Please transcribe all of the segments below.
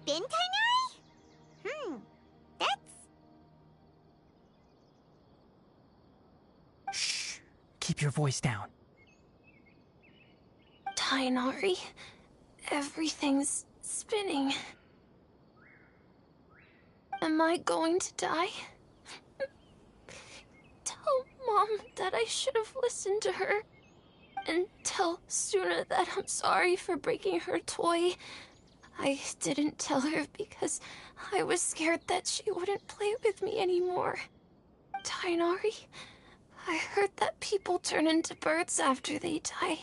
been, Tighnari? That's... Shh! Keep your voice down. Tighnari, everything's spinning. Am I going to die? Tell Mom that I should have listened to her. And tell Suna that I'm sorry for breaking her toy. I didn't tell her because I was scared that she wouldn't play with me anymore. Tighnari, I heard that people turn into birds after they die.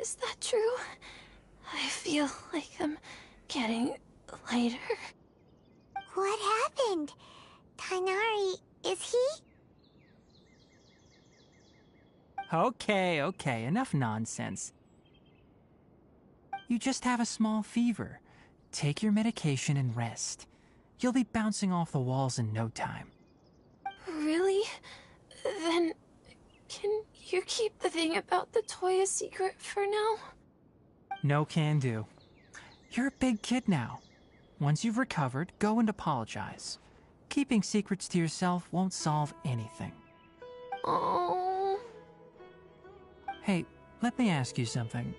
Is that true? I feel like I'm getting lighter. What happened? Tighnari, is he? Okay, enough nonsense. You just have a small fever. Take your medication and rest. You'll be bouncing off the walls in no time. Really? Then, can you keep the thing about the toy a secret for now? No can do. You're a big kid now. Once you've recovered, go and apologize. Keeping secrets to yourself won't solve anything. Oh. Hey, let me ask you something.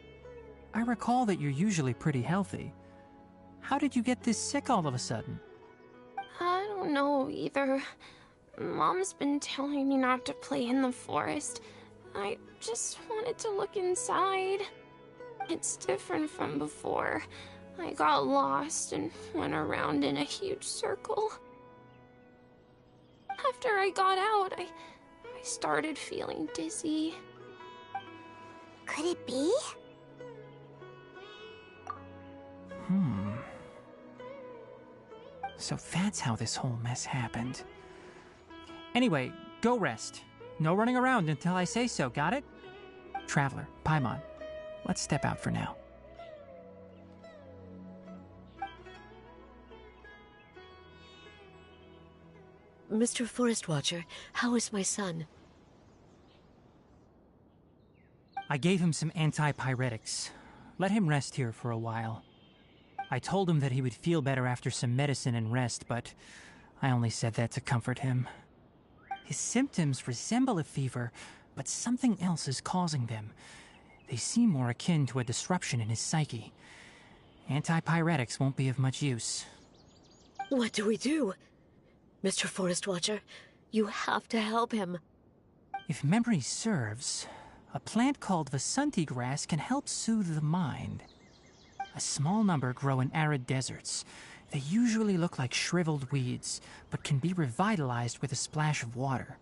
I recall that you're usually pretty healthy. How did you get this sick all of a sudden? I don't know either. Mom's been telling me not to play in the forest. I just wanted to look inside. It's different from before. I got lost and went around in a huge circle. After I got out, I started feeling dizzy. Could it be? So that's how this whole mess happened. Anyway, go rest. No running around until I say so, got it? Traveler, Paimon, let's step out for now. Mr. Forest Watcher, how is my son? I gave him some antipyretics. Let him rest here for a while. I told him that he would feel better after some medicine and rest, but I only said that to comfort him. His symptoms resemble a fever, but something else is causing them. They seem more akin to a disruption in his psyche. Antipyretics won't be of much use. What do we do? Mr. Forest Watcher, you have to help him. If memory serves, a plant called Vasanti grass can help soothe the mind. A small number grow in arid deserts. They usually look like shriveled weeds, but can be revitalized with a splash of water.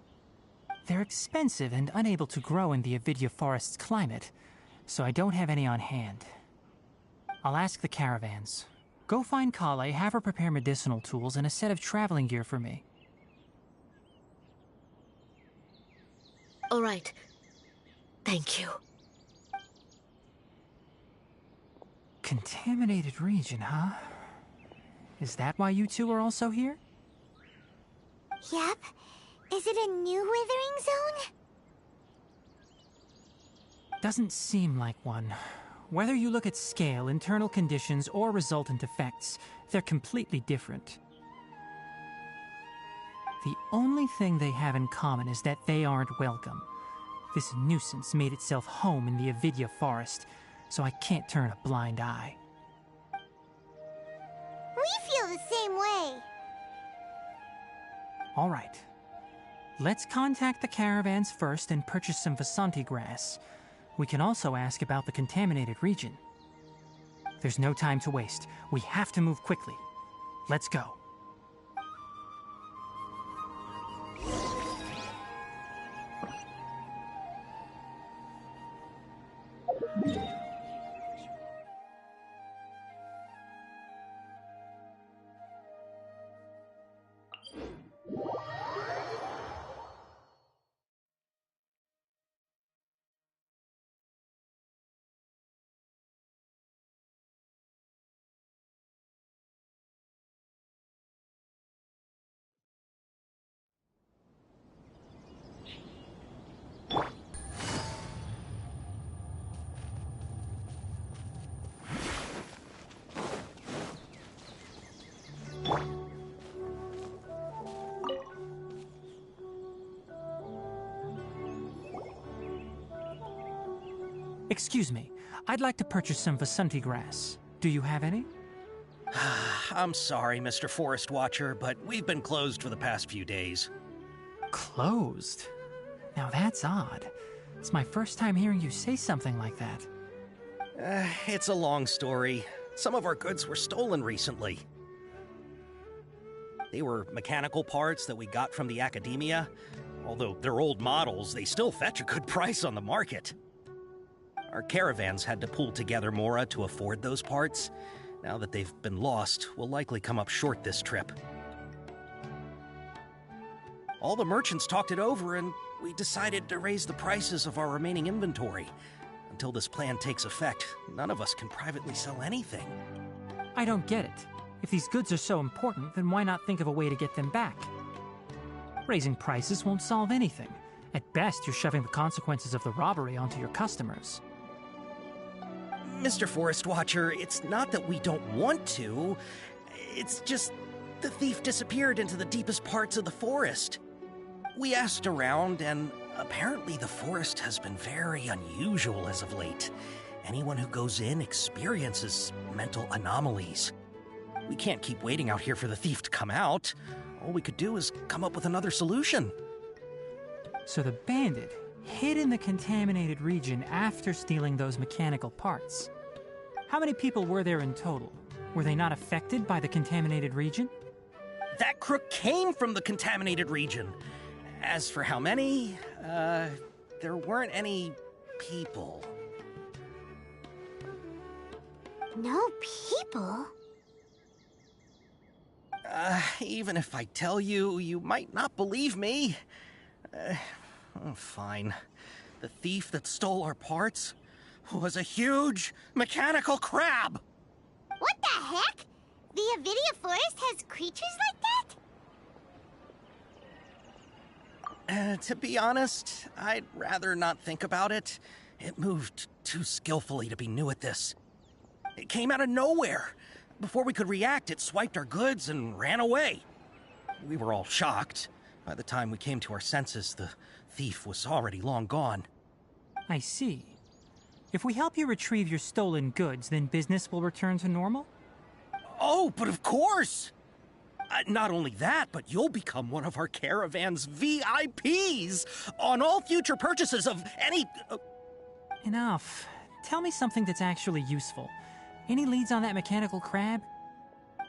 They're expensive and unable to grow in the Avidya forest's climate, so I don't have any on hand. I'll ask the caravans. Go find Kale, have her prepare medicinal tools and a set of traveling gear for me. All right. Thank you. Contaminated region, huh? Is that why you two are also here? Yep. Is it a new withering zone? Doesn't seem like one. Whether you look at scale, internal conditions, or resultant effects, they're completely different. The only thing they have in common is that they aren't welcome. This nuisance made itself home in the Avidya forest, so I can't turn a blind eye. We feel the same way. All right. Let's contact the caravans first and purchase some Vasanti grass. We can also ask about the contaminated region. There's no time to waste. We have to move quickly. Let's go. Excuse me, I'd like to purchase some Vasanti grass. Do you have any? I'm sorry, Mr. Forest Watcher, but we've been closed for the past few days. Closed? Now that's odd. It's my first time hearing you say something like that. It's a long story. Some of our goods were stolen recently. They were mechanical parts that we got from the academia. Although they're old models, they still fetch a good price on the market. Our caravans had to pool together Mora to afford those parts. Now that they've been lost, we'll likely come up short this trip. All the merchants talked it over, and we decided to raise the prices of our remaining inventory. Until this plan takes effect, none of us can privately sell anything. I don't get it. If these goods are so important, then why not think of a way to get them back? Raising prices won't solve anything. At best, you're shoving the consequences of the robbery onto your customers. Mr. Forest Watcher, it's not that we don't want to. It's just the thief disappeared into the deepest parts of the forest. We asked around, and apparently the forest has been very unusual as of late. Anyone who goes in experiences mental anomalies. We can't keep waiting out here for the thief to come out. All we could do is come up with another solution. So the bandit hid in the contaminated region after stealing those mechanical parts. How many people were there in total? Were they not affected by the contaminated region? That crook came from the contaminated region. As for how many, there weren't any people. No people? Even if I tell you, you might not believe me. Fine. The thief that stole our parts was a huge mechanical crab! What the heck? The Avidia Forest has creatures like that? To be honest, I'd rather not think about it. It moved too skillfully to be new at this. It came out of nowhere. Before we could react, it swiped our goods and ran away. We were all shocked. By the time we came to our senses, the thief was already long gone. I see. If we help you retrieve your stolen goods, then business will return to normal? Oh, but of course! Not only that, but you'll become one of our caravan's VIPs on all future purchases of any... Enough. Tell me something that's actually useful. Any leads on that mechanical crab?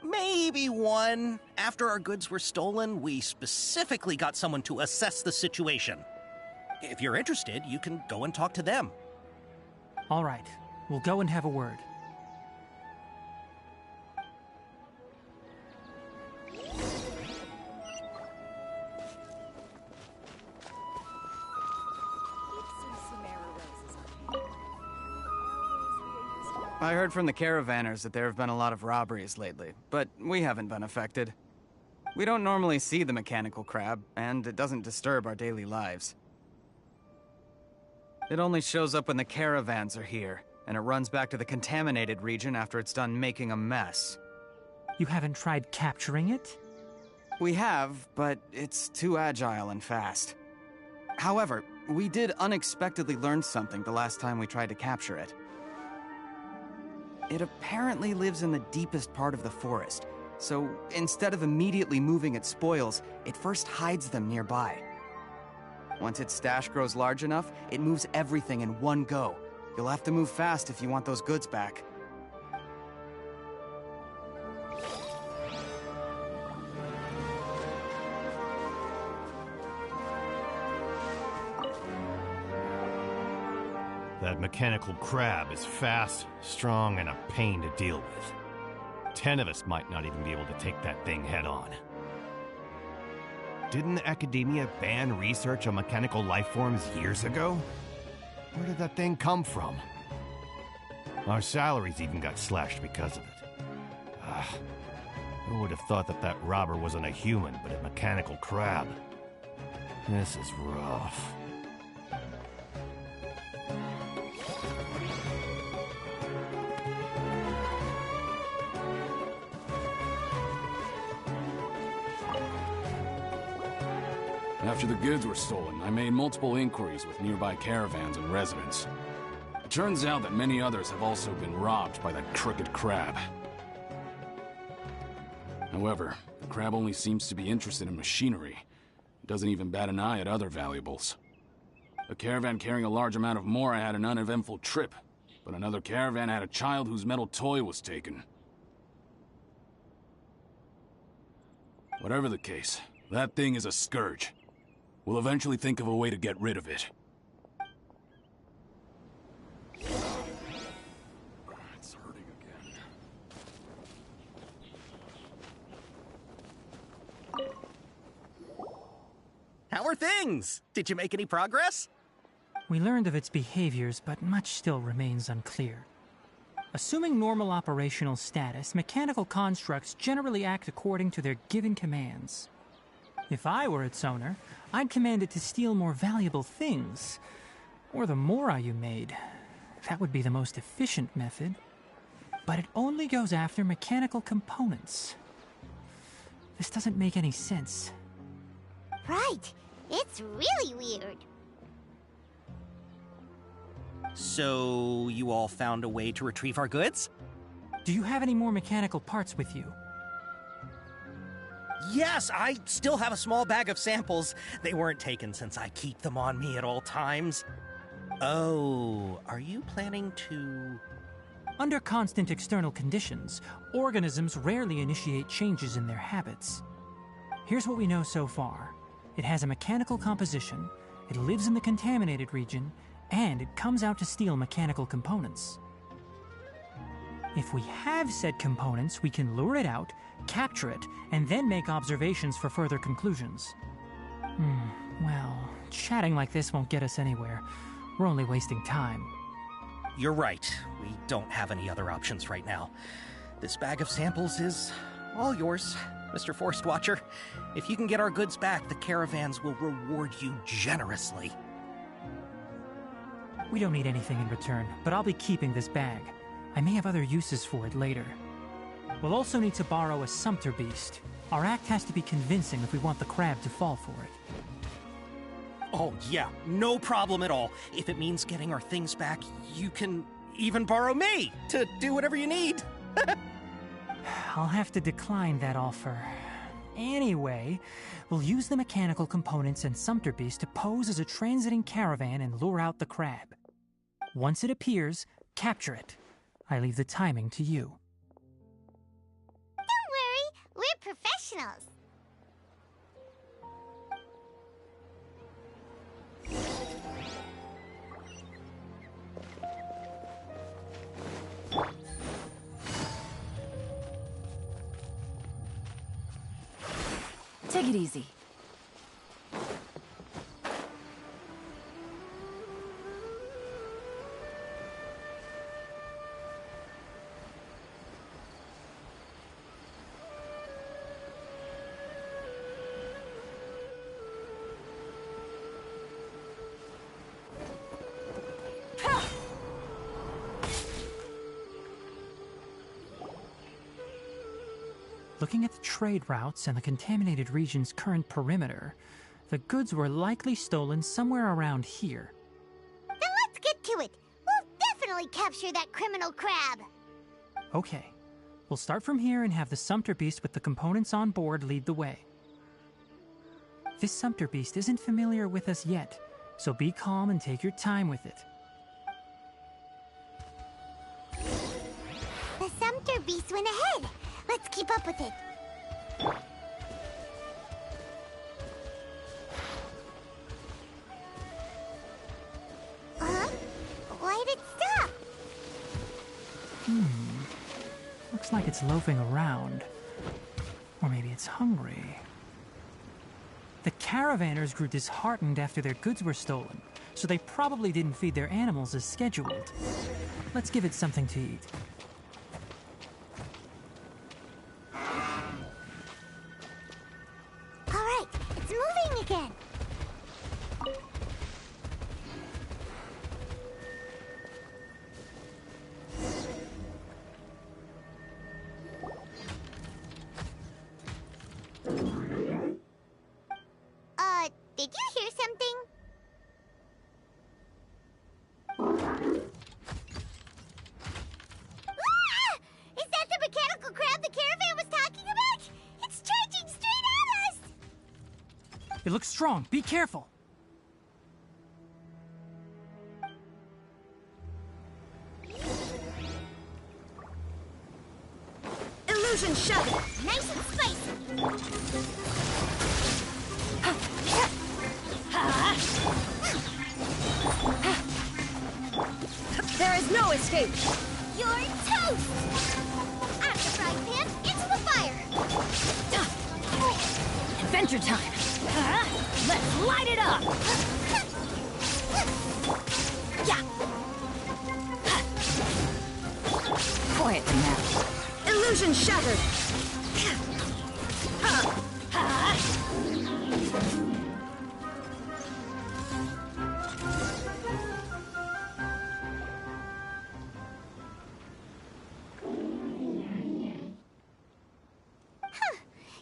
Maybe one. After our goods were stolen, we specifically got someone to assess the situation. If you're interested, you can go and talk to them. All right. We'll go and have a word. I heard from the caravanners that there have been a lot of robberies lately, but we haven't been affected. We don't normally see the mechanical crab, and it doesn't disturb our daily lives. It only shows up when the caravans are here, and it runs back to the contaminated region after it's done making a mess. You haven't tried capturing it? We have, but it's too agile and fast. However, we did unexpectedly learn something the last time we tried to capture it. It apparently lives in the deepest part of the forest, so instead of immediately moving its spoils, it first hides them nearby. Once its stash grows large enough, it moves everything in one go. You'll have to move fast if you want those goods back. That mechanical crab is fast, strong, and a pain to deal with. 10 of us might not even be able to take that thing head on. Didn't the academia ban research on mechanical life forms years ago? Where did that thing come from? Our salaries even got slashed because of it. Who would have thought that that robber wasn't a human, but a mechanical crab? This is rough. After the goods were stolen, I made multiple inquiries with nearby caravans and residents. turns out that many others have also been robbed by that crooked crab. However, the crab only seems to be interested in machinery. It doesn't even bat an eye at other valuables. A caravan carrying a large amount of Mora had an uneventful trip, but another caravan had a child whose metal toy was taken. Whatever the case, that thing is a scourge. We'll eventually think of a way to get rid of it. It's hurting again. How are things? Did you make any progress? We learned of its behaviors, but much still remains unclear. Assuming normal operational status, mechanical constructs generally act according to their given commands. If I were its owner, I'd command it to steal more valuable things. Or the Mora you made. That would be the most efficient method. But it only goes after mechanical components. This doesn't make any sense. Right. It's really weird. So, you all found a way to retrieve our goods? Do you have any more mechanical parts with you? Yes, I still have a small bag of samples. They weren't taken since I keep them on me at all times. Oh, are you planning to... Under constant external conditions, organisms rarely initiate changes in their habits. Here's what we know so far. It has a mechanical composition, it lives in the contaminated region, and it comes out to steal mechanical components. If we have said components, we can lure it out, capture it, and then make observations for further conclusions. Well, chatting like this won't get us anywhere. We're only wasting time. You're right. We don't have any other options right now. This bag of samples is all yours, Mr. Forest Watcher. If you can get our goods back, the caravans will reward you generously. We don't need anything in return, but I'll be keeping this bag. I may have other uses for it later. We'll also need to borrow a sumpter beast. Our act has to be convincing if we want the crab to fall for it. Oh yeah, no problem at all. If it means getting our things back, you can even borrow me to do whatever you need. I'll have to decline that offer. Anyway, we'll use the mechanical components and sumpter beast to pose as a transiting caravan and lure out the crab. Once it appears, capture it. I leave the timing to you. Don't worry, we're professionals. Take it easy. Looking at the trade routes and the contaminated region's current perimeter, the goods were likely stolen somewhere around here. Then let's get to it. We'll definitely capture that criminal crab. Okay, we'll start from here and have the sumpter beast with the components on board lead the way. This sumpter beast isn't familiar with us yet, so be calm and take your time with it. The sumpter beast went ahead. Let's keep up with it. Huh? Why did it stop? Looks like it's loafing around. Or maybe it's hungry. The caravanners grew disheartened after their goods were stolen, so they probably didn't feed their animals as scheduled. Let's give it something to eat. Again. Did you hear something? It looks strong. Be careful. Illusion shattered! Nice and spicy. There is no escape! You're toast! Out of the frying pan, into the fire! Adventure time! Let's light it up! Yeah! Quietly now. Illusion shattered!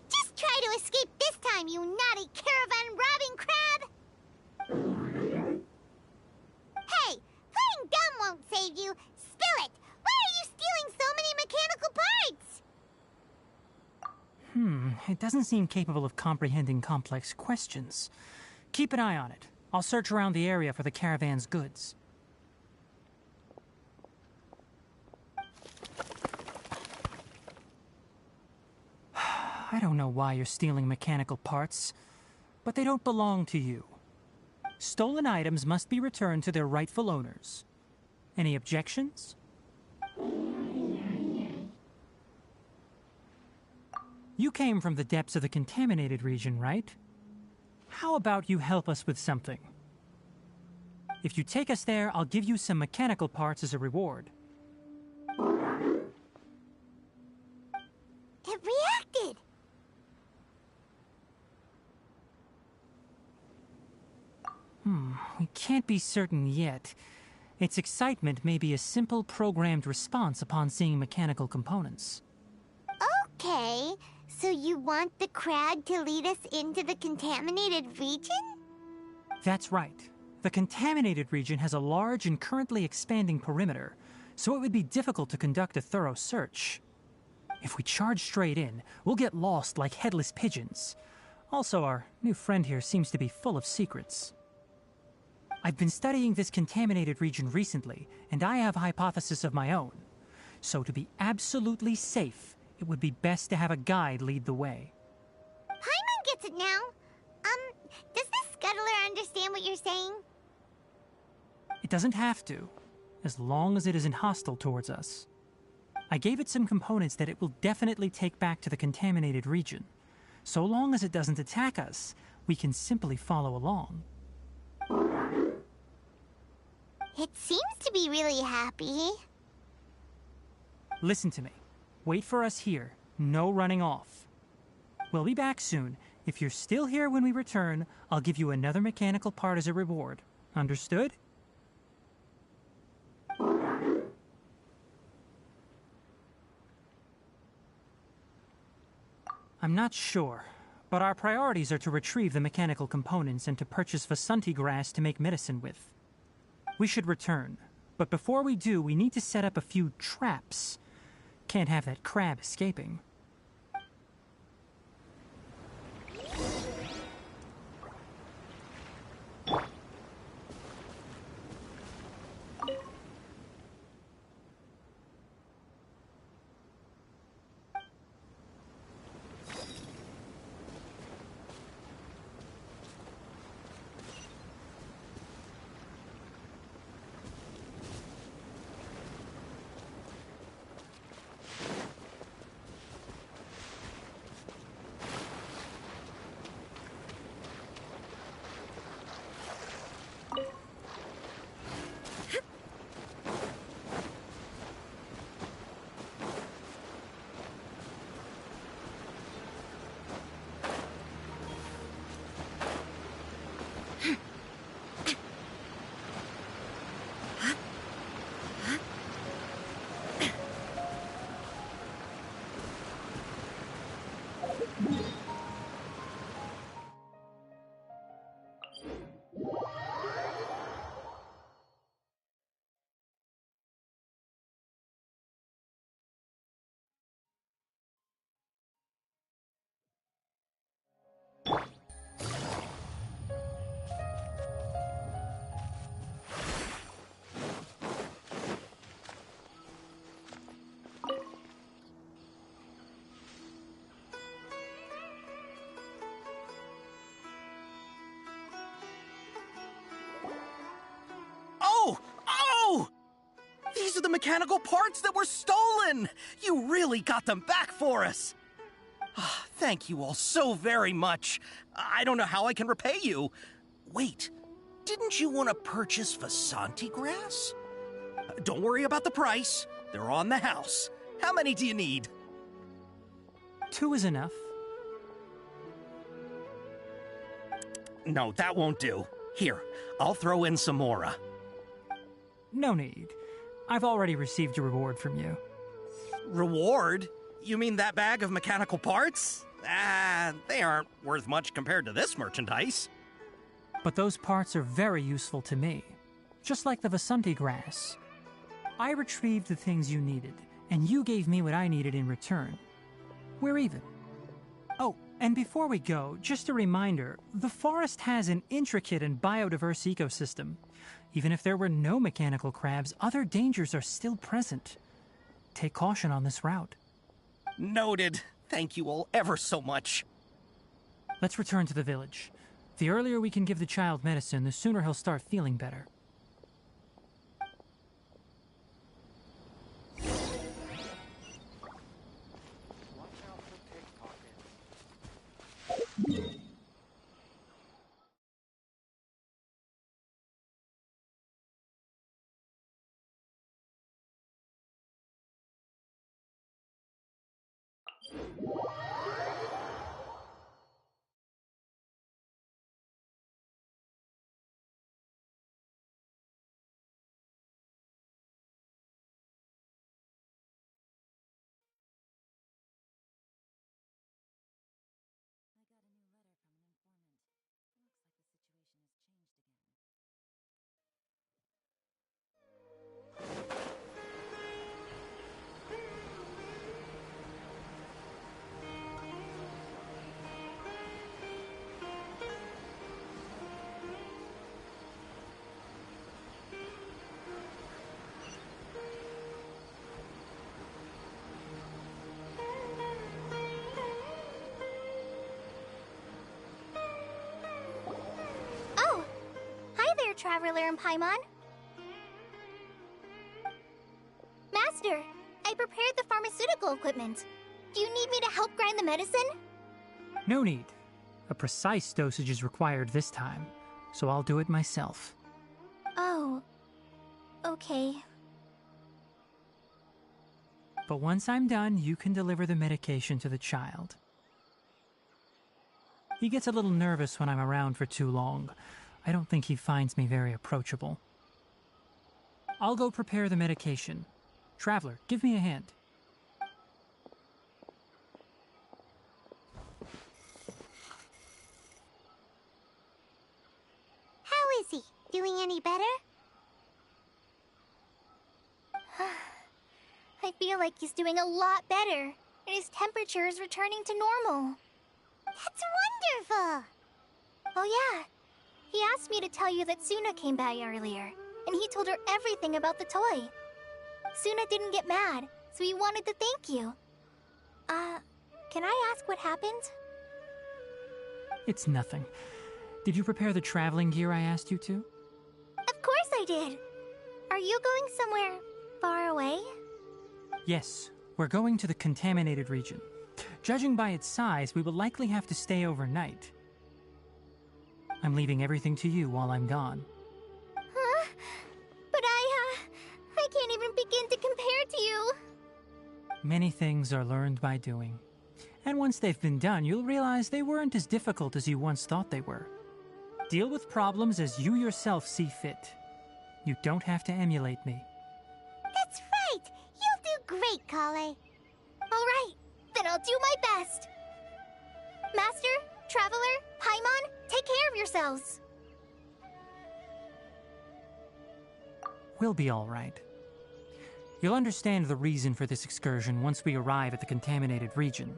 Just try to escape this time, you naughty caravan-robbing crab! Hey, playing dumb won't save you! Spill it! Why are you stealing so many mechanical parts? It doesn't seem capable of comprehending complex questions. Keep an eye on it. I'll search around the area for the caravan's goods. I don't know why you're stealing mechanical parts, but they don't belong to you. Stolen items must be returned to their rightful owners. Any objections? You came from the depths of the contaminated region, right? How about you help us with something? If you take us there, I'll give you some mechanical parts as a reward. It reacted! We can't be certain yet. Its excitement may be a simple programmed response upon seeing mechanical components. Okay, so you want the crowd to lead us into the contaminated region? That's right. The contaminated region has a large and currently expanding perimeter, so it would be difficult to conduct a thorough search. If we charge straight in, we'll get lost like headless pigeons. Also, our new friend here seems to be full of secrets. I've been studying this contaminated region recently, and I have a hypothesis of my own. So to be absolutely safe, it would be best to have a guide lead the way. Paimon gets it now. Does the scuttler understand what you're saying? It doesn't have to, as long as it isn't hostile towards us. I gave it some components that it will definitely take back to the contaminated region. So long as it doesn't attack us, we can simply follow along. It seems to be really happy. Listen to me. Wait for us here. No running off. We'll be back soon. If you're still here when we return, I'll give you another mechanical part as a reward. Understood? I'm not sure, but our priorities are to retrieve the mechanical components and to purchase Vasanti grass to make medicine with. We should return, but before we do, we need to set up a few traps. Can't have that crab escaping. mechanical parts that were stolen! You really got them back for us! Thank you all so very much. I don't know how I can repay you. Wait, didn't you want to purchase Vasanti grass? Don't worry about the price. They're on the house. How many do you need? 2 is enough. No, that won't do. Here, I'll throw in some more. No need. I've already received a reward from you. Reward? You mean that bag of mechanical parts? They aren't worth much compared to this merchandise. But those parts are very useful to me. Just like the Vasanti grass. I retrieved the things you needed, and you gave me what I needed in return. We're even. Oh, and before we go, just a reminder, the forest has an intricate and biodiverse ecosystem. Even if there were no mechanical crabs, other dangers are still present. Take caution on this route. Noted. Thank you all ever so much. Let's return to the village. The earlier we can give the child medicine, the sooner he'll start feeling better. Traveler and Paimon. Master, I prepared the pharmaceutical equipment. Do you need me to help grind the medicine? No need. A precise dosage is required this time, so I'll do it myself. Oh, okay. But once I'm done, you can deliver the medication to the child. He gets a little nervous when I'm around for too long. I don't think he finds me very approachable. I'll go prepare the medication. Traveler, give me a hand. How is he? Doing any better? I feel like he's doing a lot better, and his temperature is returning to normal. That's wonderful! Oh yeah, he asked me to tell you that Suna came by earlier, and he told her everything about the toy. Suna didn't get mad, so he wanted to thank you. Can I ask what happened? It's nothing. Did you prepare the traveling gear I asked you to? Of course I did! Are you going somewhere far away? Yes, we're going to the contaminated region. Judging by its size, we will likely have to stay overnight. I'm leaving everything to you while I'm gone. Huh? But I can't even begin to compare to you. Many things are learned by doing. And once they've been done, you'll realize they weren't as difficult as you once thought they were. Deal with problems as you yourself see fit. You don't have to emulate me. That's right! You'll do great, Kale. Alright, then I'll do my best. Master, Traveler, Paimon, take care of yourselves. We'll be all right. You'll understand the reason for this excursion once we arrive at the contaminated region.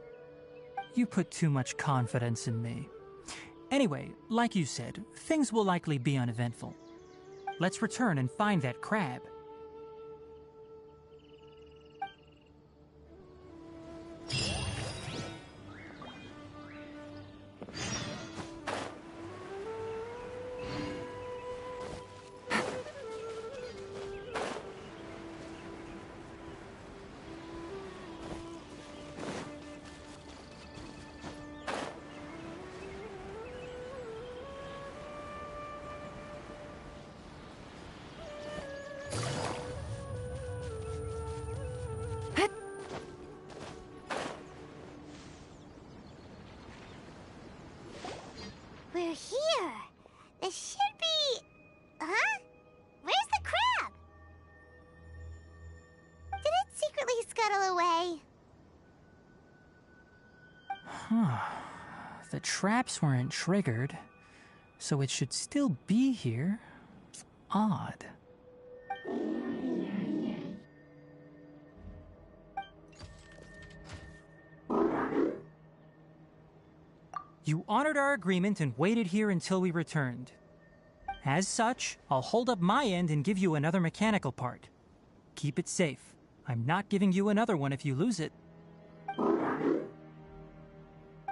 You put too much confidence in me. Anyway, like you said, things will likely be uneventful. Let's return and find that crab. We're here. This should be... Huh? Where's the crab? Did it secretly scuttle away? Huh. The traps weren't triggered, so it should still be here. Odd. You honored our agreement and waited here until we returned. As such, I'll hold up my end and give you another mechanical part. Keep it safe. I'm not giving you another one if you lose it.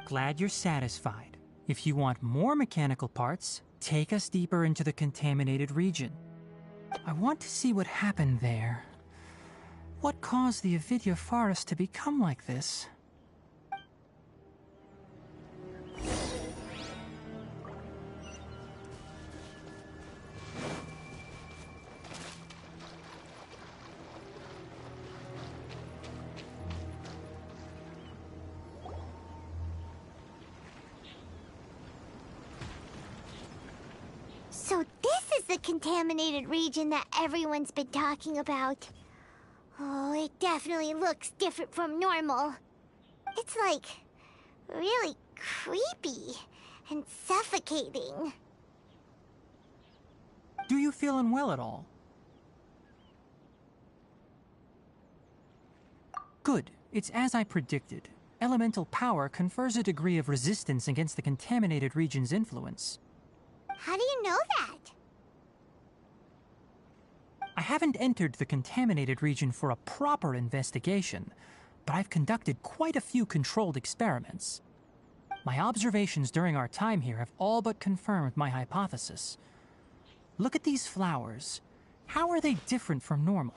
Glad you're satisfied. If you want more mechanical parts, take us deeper into the contaminated region. I want to see what happened there. What caused the Avidya forest to become like this? So this is the contaminated region that everyone's been talking about. Oh, it definitely looks different from normal. It's like really creepy and suffocating. Do you feel unwell at all? Good. It's as I predicted. Elemental power confers a degree of resistance against the contaminated region's influence. How do you know that? I haven't entered the contaminated region for a proper investigation, but I've conducted quite a few controlled experiments. My observations during our time here have all but confirmed my hypothesis. Look at these flowers. How are they different from normal?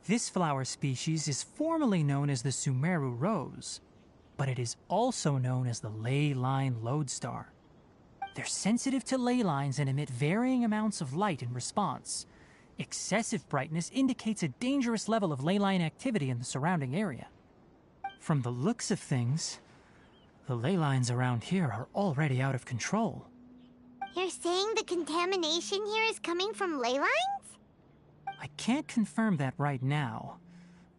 This flower species is formally known as the Sumeru rose, but it is also known as the ley line lodestar. They're sensitive to ley lines and emit varying amounts of light in response. Excessive brightness indicates a dangerous level of ley line activity in the surrounding area. From the looks of things, the ley lines around here are already out of control. You're saying the contamination here is coming from ley lines? I can't confirm that right now,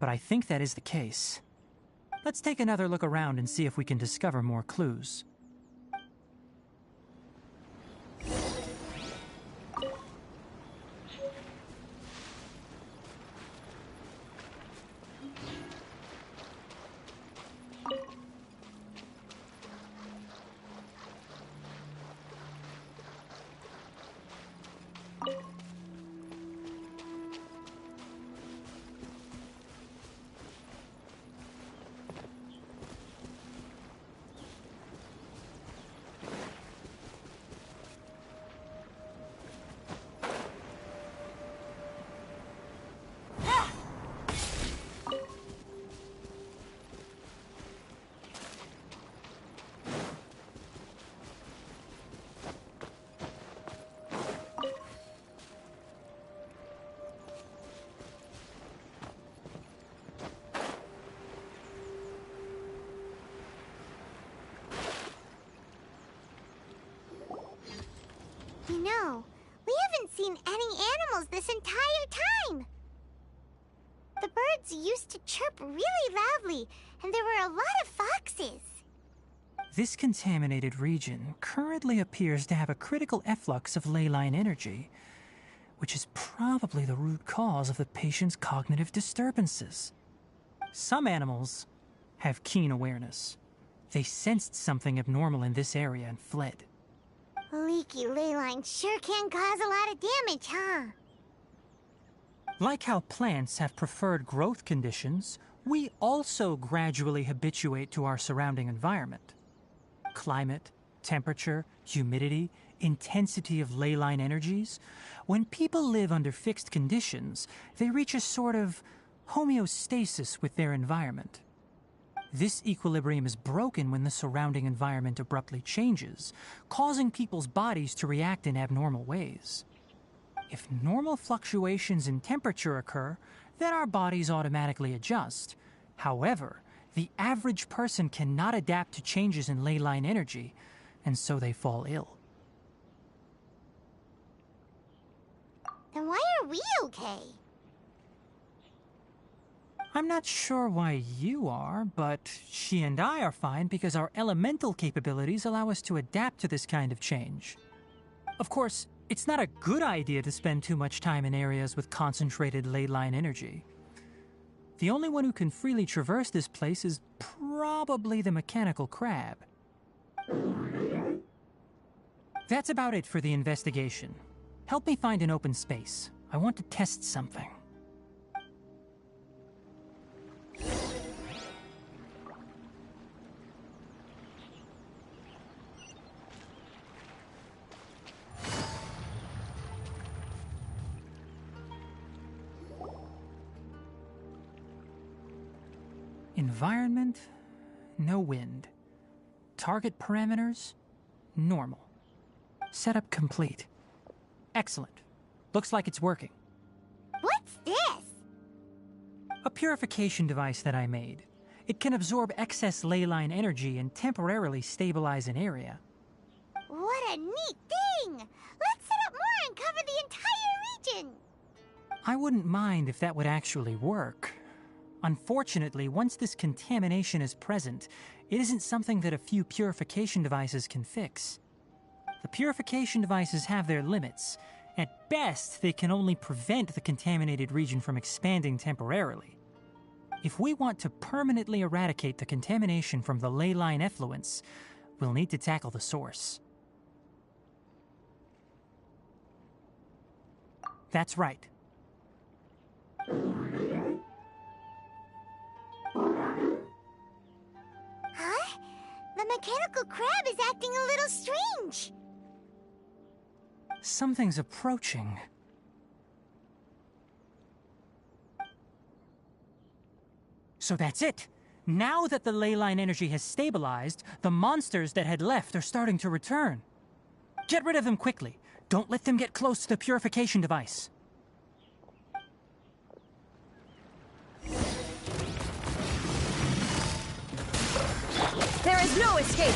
but I think that is the case. Let's take another look around and see if we can discover more clues. You know, we haven't seen any animals this entire time. The birds used to chirp really loudly, and there were a lot of foxes. This contaminated region currently appears to have a critical efflux of ley line energy, which is probably the root cause of the patient's cognitive disturbances. Some animals have keen awareness. They sensed something abnormal in this area and fled. Leaky ley lines sure can cause a lot of damage, huh? Like how plants have preferred growth conditions, we also gradually habituate to our surrounding environment. Climate, temperature, humidity, intensity of ley line energies. When people live under fixed conditions, they reach a sort of homeostasis with their environment. This equilibrium is broken when the surrounding environment abruptly changes, causing people's bodies to react in abnormal ways. If normal fluctuations in temperature occur, then our bodies automatically adjust. However, The average person cannot adapt to changes in ley line energy, and so they fall ill. Then why are we okay? I'm not sure why you are, but she and I are fine because our elemental capabilities allow us to adapt to this kind of change. Of course, it's not a good idea to spend too much time in areas with concentrated ley line energy. The only one who can freely traverse this place is probably the mechanical crab. That's about it for the investigation. Help me find an open space. I want to test something. Environment, no wind. Target parameters, normal. Setup complete. Excellent. Looks like it's working. What's this? A purification device that I made. It can absorb excess ley line energy and temporarily stabilize an area. What a neat thing! Let's set up more and cover the entire region! I wouldn't mind if that would actually work. Unfortunately, once this contamination is present, it isn't something that a few purification devices can fix. The purification devices have their limits. At best, they can only prevent the contaminated region from expanding temporarily. If we want to permanently eradicate the contamination from the ley line effluents, we'll need to tackle the source. That's right. Huh? The mechanical crab is acting a little strange. Something's approaching. So that's it. Now that the ley line energy has stabilized, the monsters that had left are starting to return. Get rid of them quickly. Don't let them get close to the purification device. There is no escape!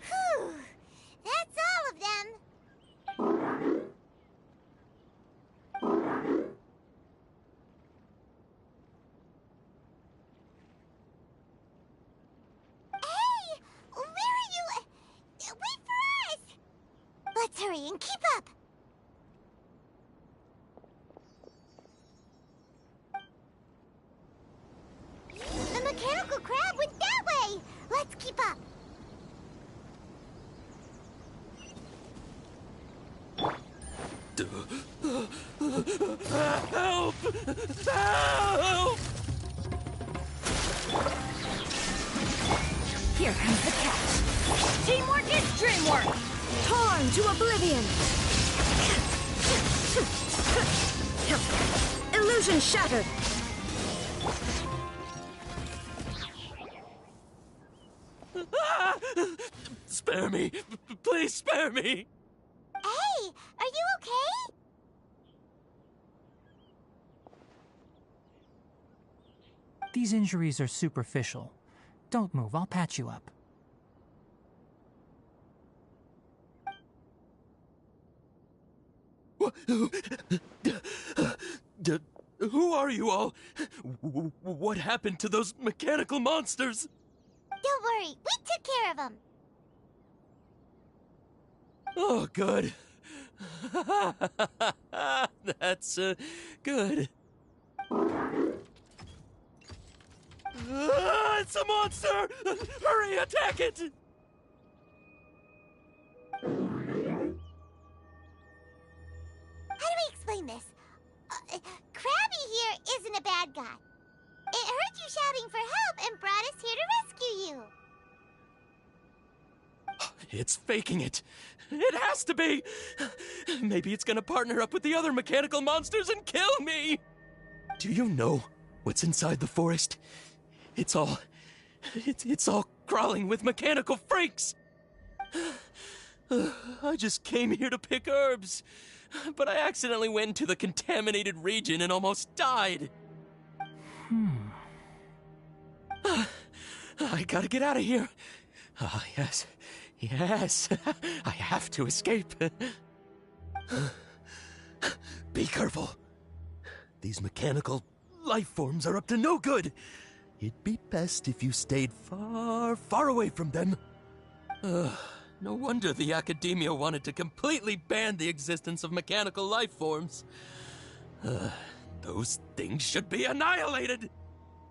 Whew! That's all of them! Hey! Where are you? Wait for us! Let's hurry and keep up! The mechanical crab went that way! Let's keep up! Help! Help! Here comes the catch. Teamwork is dreamwork! Torn to oblivion! Illusion shattered! Spare me! Please spare me! Hey! Are you okay? These injuries are superficial. Don't move, I'll patch you up. Who are you all? What happened to those mechanical monsters? Don't worry, we took care of them. Oh, good. That's, good. It's a monster! Hurry, attack it! How do we explain this? Krabby here isn't a bad guy. It heard you shouting for help and brought us here to rescue you. It's faking it. It has to be. Maybe it's gonna partner up with the other mechanical monsters and kill me. Do you know what's inside the forest? It's all crawling with mechanical freaks. I just came here to pick herbs, but I accidentally went into the contaminated region and almost died. I gotta get out of here. Yes. Yes. I have to escape. Be careful. These mechanical life forms are up to no good. It'd be best if you stayed far, far away from them. No wonder the academia wanted to completely ban the existence of mechanical life forms. Those things should be annihilated!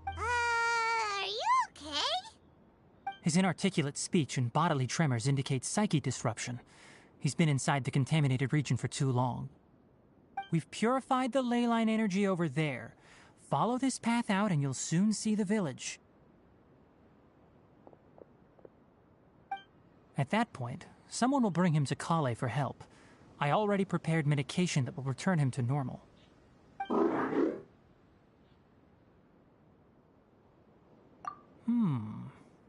Are you okay? His inarticulate speech and bodily tremors indicate psyche disruption. He's been inside the contaminated region for too long. We've purified the ley line energy over there. Follow this path out and you'll soon see the village. At that point, someone will bring him to Kale for help. I already prepared medication that will return him to normal.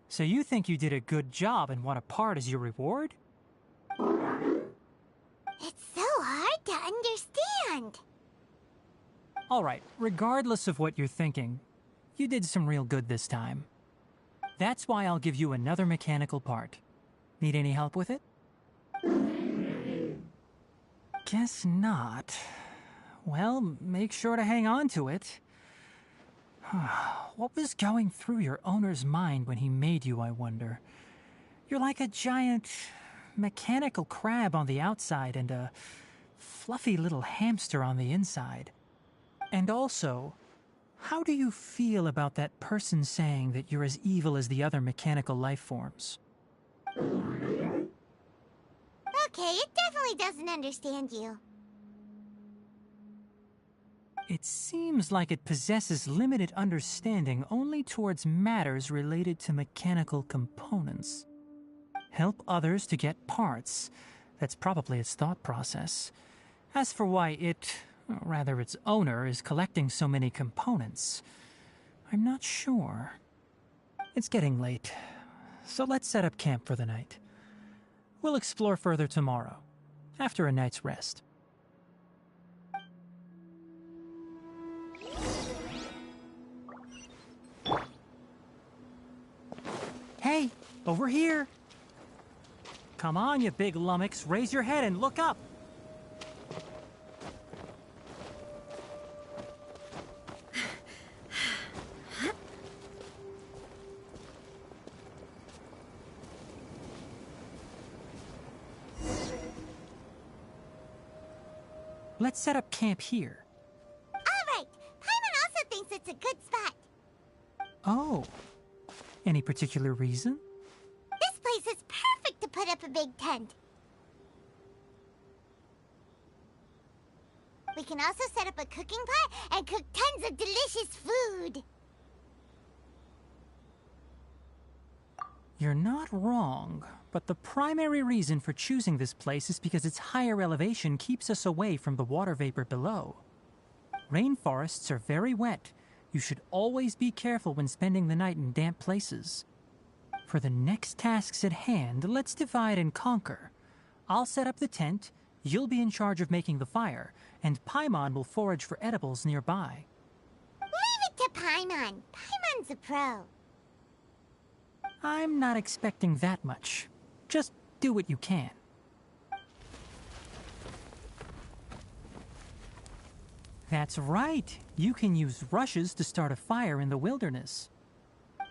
So you think you did a good job and want a part as your reward? It's so hard to understand. Alright, regardless of what you're thinking, you did some real good this time. That's why I'll give you another mechanical part. Need any help with it? Guess not. Well, make sure to hang on to it. What was going through your owner's mind when he made you, I wonder? You're like a giant mechanical crab on the outside and a fluffy little hamster on the inside. And also, how do you feel about that person saying that you're as evil as the other mechanical life forms? Okay, it definitely doesn't understand you. It seems like it possesses limited understanding only towards matters related to mechanical components. Help others to get parts. That's probably its thought process. As for why it, or rather its owner, is collecting so many components, I'm not sure. It's getting late, so let's set up camp for the night. We'll explore further tomorrow, after a night's rest. Hey, over here! Come on, you big lummox, raise your head and look up! Let's set up camp here. Alright, Paimon also thinks it's a good spot. Oh. Any particular reason? This place is perfect to put up a big tent. We can also set up a cooking pot and cook tons of delicious food. You're not wrong, but the primary reason for choosing this place is because its higher elevation keeps us away from the water vapor below. Rainforests are very wet. You should always be careful when spending the night in damp places. For the next tasks at hand, let's divide and conquer. I'll set up the tent, you'll be in charge of making the fire, and Paimon will forage for edibles nearby. Leave it to Paimon. Paimon's a pro. I'm not expecting that much. Just do what you can. That's right. You can use rushes to start a fire in the wilderness.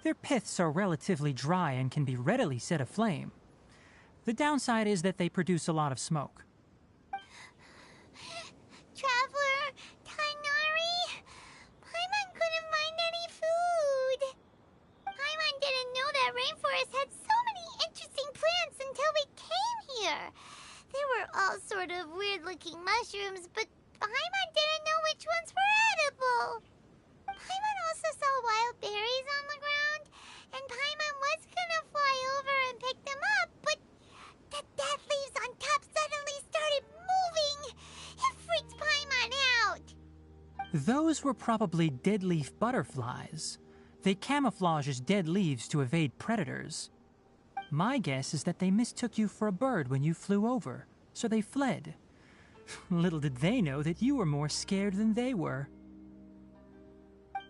Their piths are relatively dry and can be readily set aflame. The downside is that they produce a lot of smoke. Traveler, Tighnari, Paimon couldn't find any food. Paimon didn't know that rainforest had so many interesting plants until we came here. They were all sort of weird-looking mushrooms, but Paimon didn't know which ones were edible. Paimon also saw wild berries on the ground, and Paimon was gonna fly over and pick them up, but the dead leaves on top suddenly started moving. It freaked Paimon out. Those were probably deadleaf butterflies. They camouflage as dead leaves to evade predators. My guess is that they mistook you for a bird when you flew over, so they fled. Little did they know that you were more scared than they were.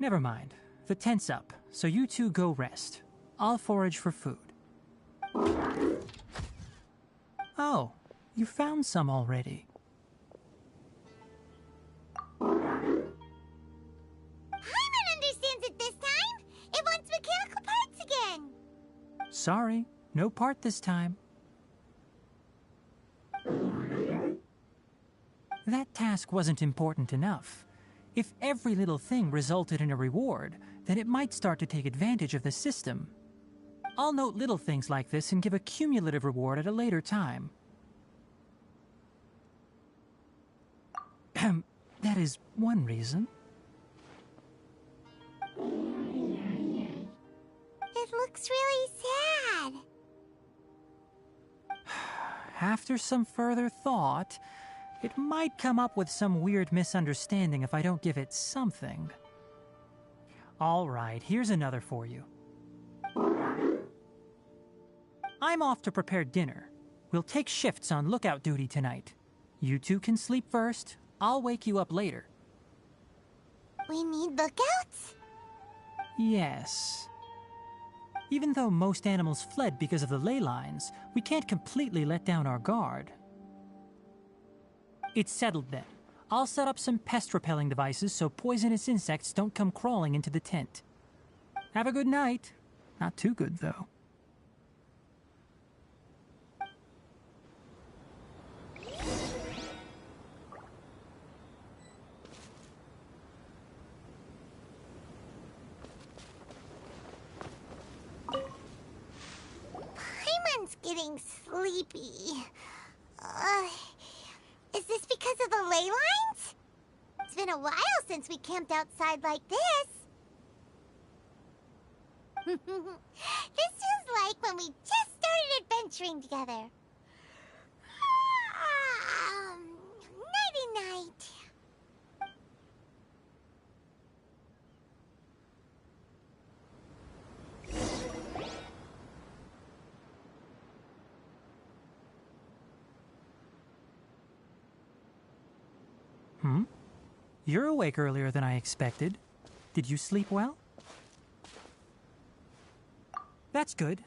Never mind. The tent's up, so you two go rest. I'll forage for food. Oh, you found some already. Paimon understands it this time! It wants mechanical parts again! Sorry, no part this time. That task wasn't important enough. If every little thing resulted in a reward, then it might start to take advantage of the system. I'll note little things like this and give a cumulative reward at a later time. That is one reason. It looks really sad. After some further thought, it might come up with some weird misunderstanding if I don't give it something. All right, here's another for you. I'm off to prepare dinner. We'll take shifts on lookout duty tonight. You two can sleep first. I'll wake you up later. We need lookouts? Yes. Even though most animals fled because of the ley lines, we can't completely let down our guard. It's settled then. I'll set up some pest-repelling devices so poisonous insects don't come crawling into the tent. Have a good night. Not too good, though. Paimon's getting sleepy. Is this because of the ley lines? It's been a while since we camped outside like this. This feels like when we just started adventuring together. Nighty-night. You're awake earlier than I expected. Did you sleep well? That's good.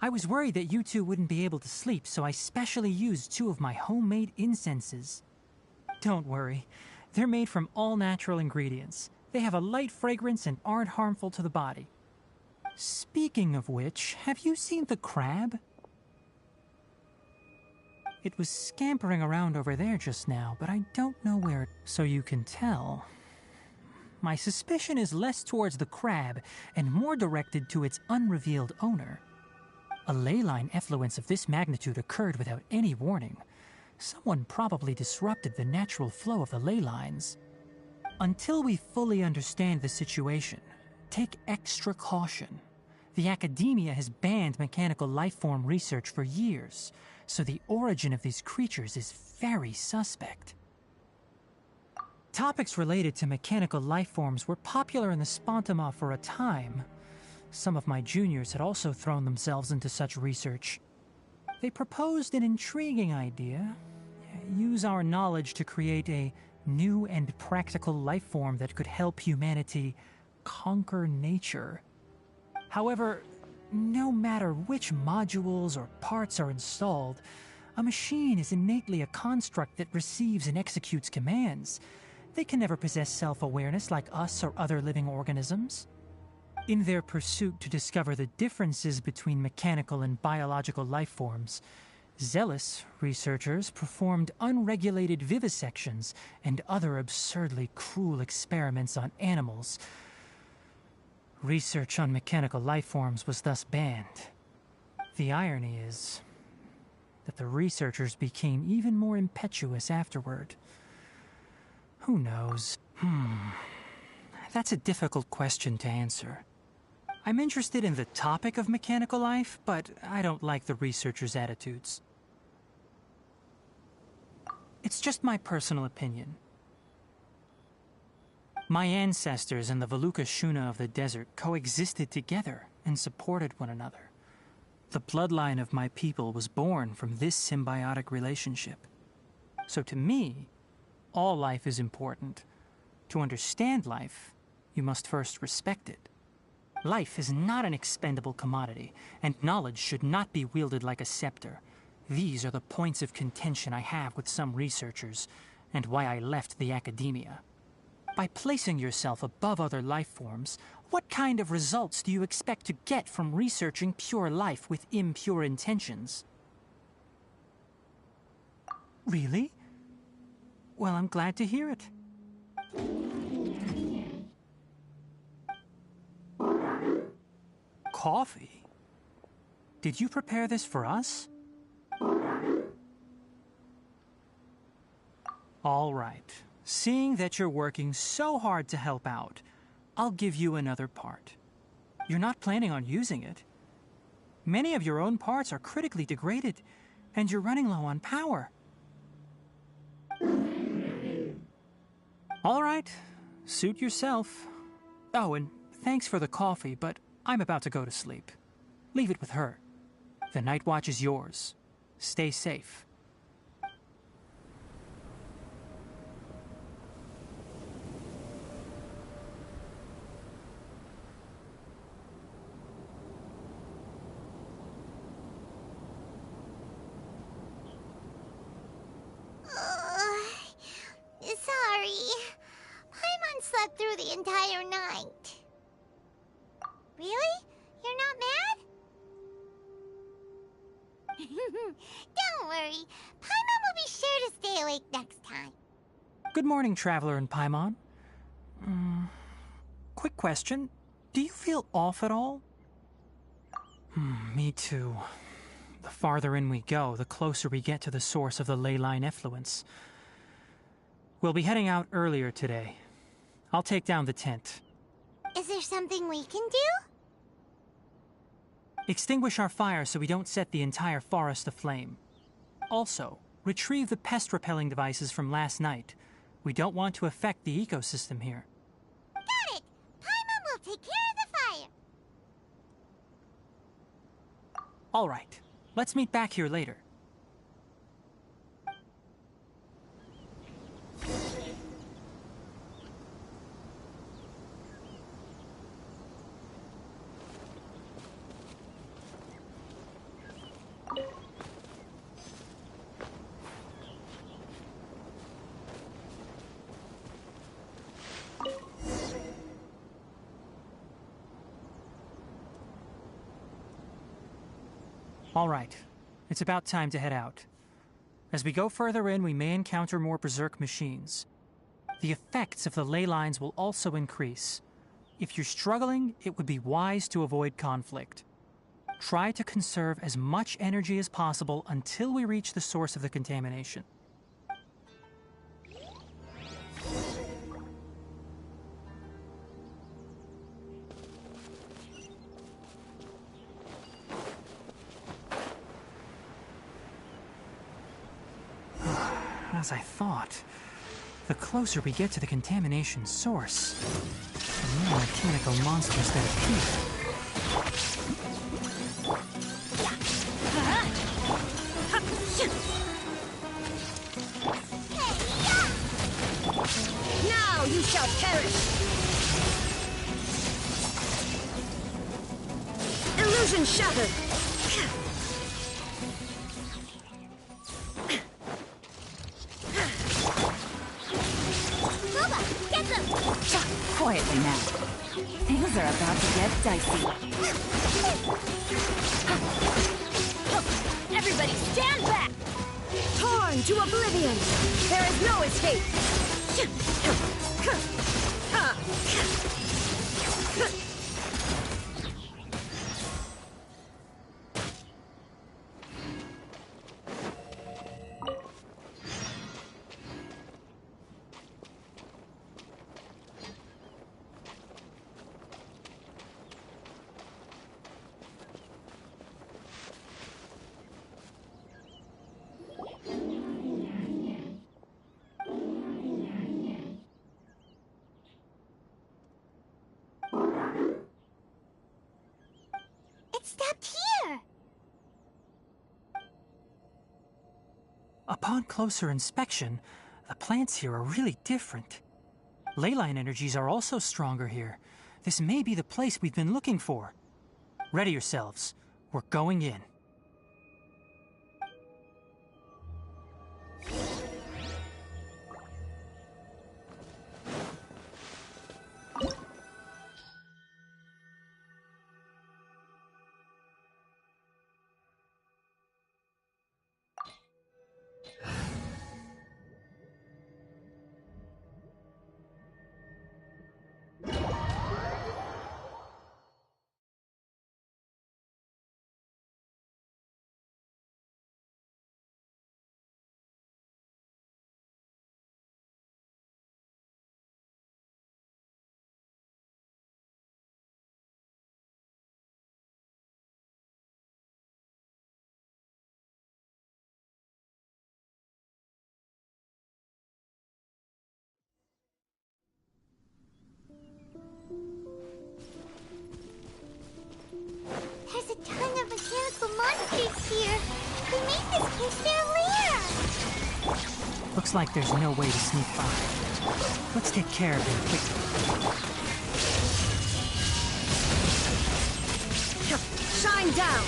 I was worried that you two wouldn't be able to sleep, so I specially used 2 of my homemade incenses. Don't worry. They're made from all natural ingredients. They have a light fragrance and aren't harmful to the body. Speaking of which, have you seen the crab? It was scampering around over there just now, but I don't know where it... So you can tell. My suspicion is less towards the crab and more directed to its unrevealed owner. A ley line effluence of this magnitude occurred without any warning. Someone probably disrupted the natural flow of the ley lines. Until we fully understand the situation, take extra caution. The academia has banned mechanical lifeform research for years, so the origin of these creatures is very suspect. Topics related to mechanical lifeforms were popular in the Spontama for a time. Some of my juniors had also thrown themselves into such research. They proposed an intriguing idea. Use our knowledge to create a new and practical lifeform that could help humanity conquer nature. However, no matter which modules or parts are installed, a machine is innately a construct that receives and executes commands. They can never possess self-awareness like us or other living organisms. In their pursuit to discover the differences between mechanical and biological lifeforms, zealous researchers performed unregulated vivisections and other absurdly cruel experiments on animals. Research on mechanical lifeforms was thus banned. The irony is that the researchers became even more impetuous afterward. Who knows? That's a difficult question to answer. I'm interested in the topic of mechanical life, but I don't like the researchers' attitudes. It's just my personal opinion. My ancestors and the Valuka Shuna of the desert coexisted together and supported one another. The bloodline of my people was born from this symbiotic relationship. So to me, all life is important. To understand life, you must first respect it. Life is not an expendable commodity, and knowledge should not be wielded like a scepter. These are the points of contention I have with some researchers, and why I left the academia. By placing yourself above other life forms, what kind of results do you expect to get from researching pure life with impure intentions? Really? Well, I'm glad to hear it. Coffee? Did you prepare this for us? All right. Seeing that you're working so hard to help out, I'll give you another part. You're not planning on using it. Many of your own parts are critically degraded, and you're running low on power. All right. Suit yourself. Oh, and thanks for the coffee, but I'm about to go to sleep. Leave it with her. The night watch is yours. Stay safe. Sorry. Paimon slept through the entire night. Really? You're not mad? Don't worry. Paimon will be sure to stay awake next time. Good morning, Traveler and Paimon. Quick question. Do you feel off at all? Me too. The farther in we go, the closer we get to the source of the ley line effluence. We'll be heading out earlier today. I'll take down the tent. Is there something we can do? Extinguish our fire so we don't set the entire forest aflame. Also, retrieve the pest-repelling devices from last night. We don't want to affect the ecosystem here. Got it! Paimon will take care of the fire. All right. Let's meet back here later. All right. It's about time to head out. As we go further in, we may encounter more berserk machines. The effects of the ley lines will also increase. If you're struggling, it would be wise to avoid conflict. Try to conserve as much energy as possible until we reach the source of the contamination. As I thought, the closer we get to the contamination source, the more mechanical monsters that appear. Now you shall perish! Illusion shattered! Quietly now. Things are about to get dicey. Everybody stand back! Torn to oblivion! There is no escape! It stopped here. Upon closer inspection, the plants here are really different. Leyline energies are also stronger here. This may be the place we've been looking for. Ready yourselves. We're going in. There's a ton of mechanical monsters here. They made this place their lair. Looks like there's no way to sneak by. Let's take care of them quickly. Shine down!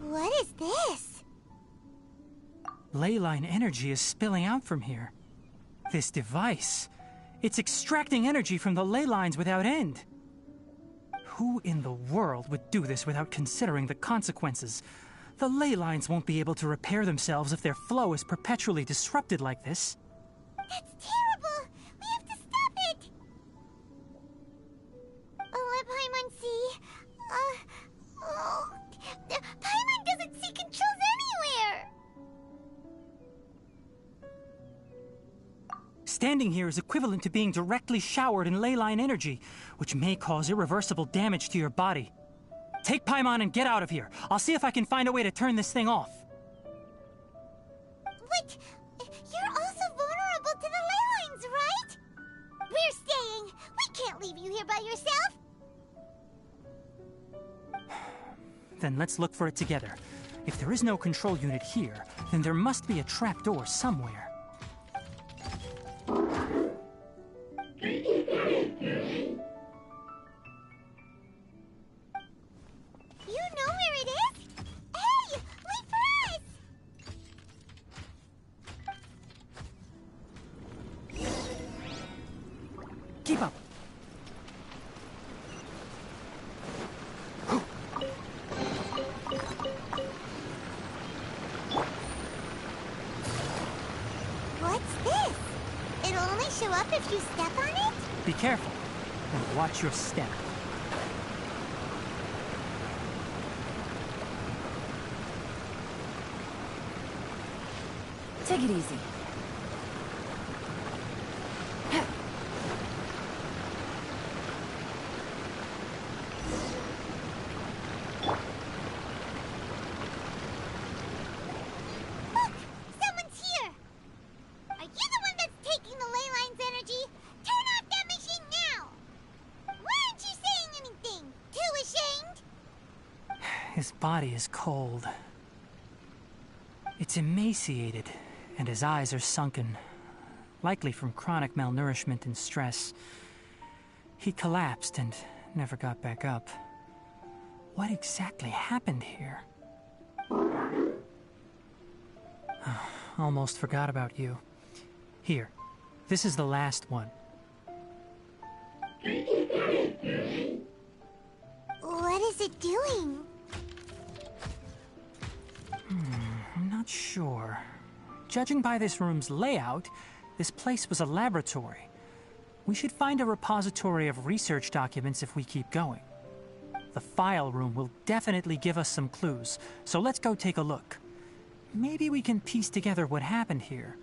What is this? Leyline energy is spilling out from here. This device, it's extracting energy from the ley lines without end. Who in the world would do this without considering the consequences? The ley lines won't be able to repair themselves if their flow is perpetually disrupted like this. That's terrible! We have to stop it! Let Paimon see. Paimon doesn't see controls anywhere! Standing here is equivalent to being directly showered in leyline energy, which may cause irreversible damage to your body. Take Paimon and get out of here. I'll see if I can find a way to turn this thing off. But you're also vulnerable to the ley lines, right? We're staying. We can't leave you here by yourself. Then let's look for it together. If there is no control unit here, then there must be a trapdoor somewhere. You know where it is? Hey, wait for us! Keep up. What's this? It'll only show up if you step on it? Be careful, and watch your step. Take it easy. Look! Someone's here! Are you the one that's taking the ley line's energy? Turn off that machine now! Why aren't you saying anything? Too ashamed? His body is cold. It's emaciated, and his eyes are sunken, likely from chronic malnourishment and stress. He collapsed and never got back up. What exactly happened here? Almost forgot about you. Here, this is the last one. What is it doing? I'm not sure. Judging by this room's layout, this place was a laboratory. We should find a repository of research documents if we keep going. The file room will definitely give us some clues, so let's go take a look. Maybe we can piece together what happened here.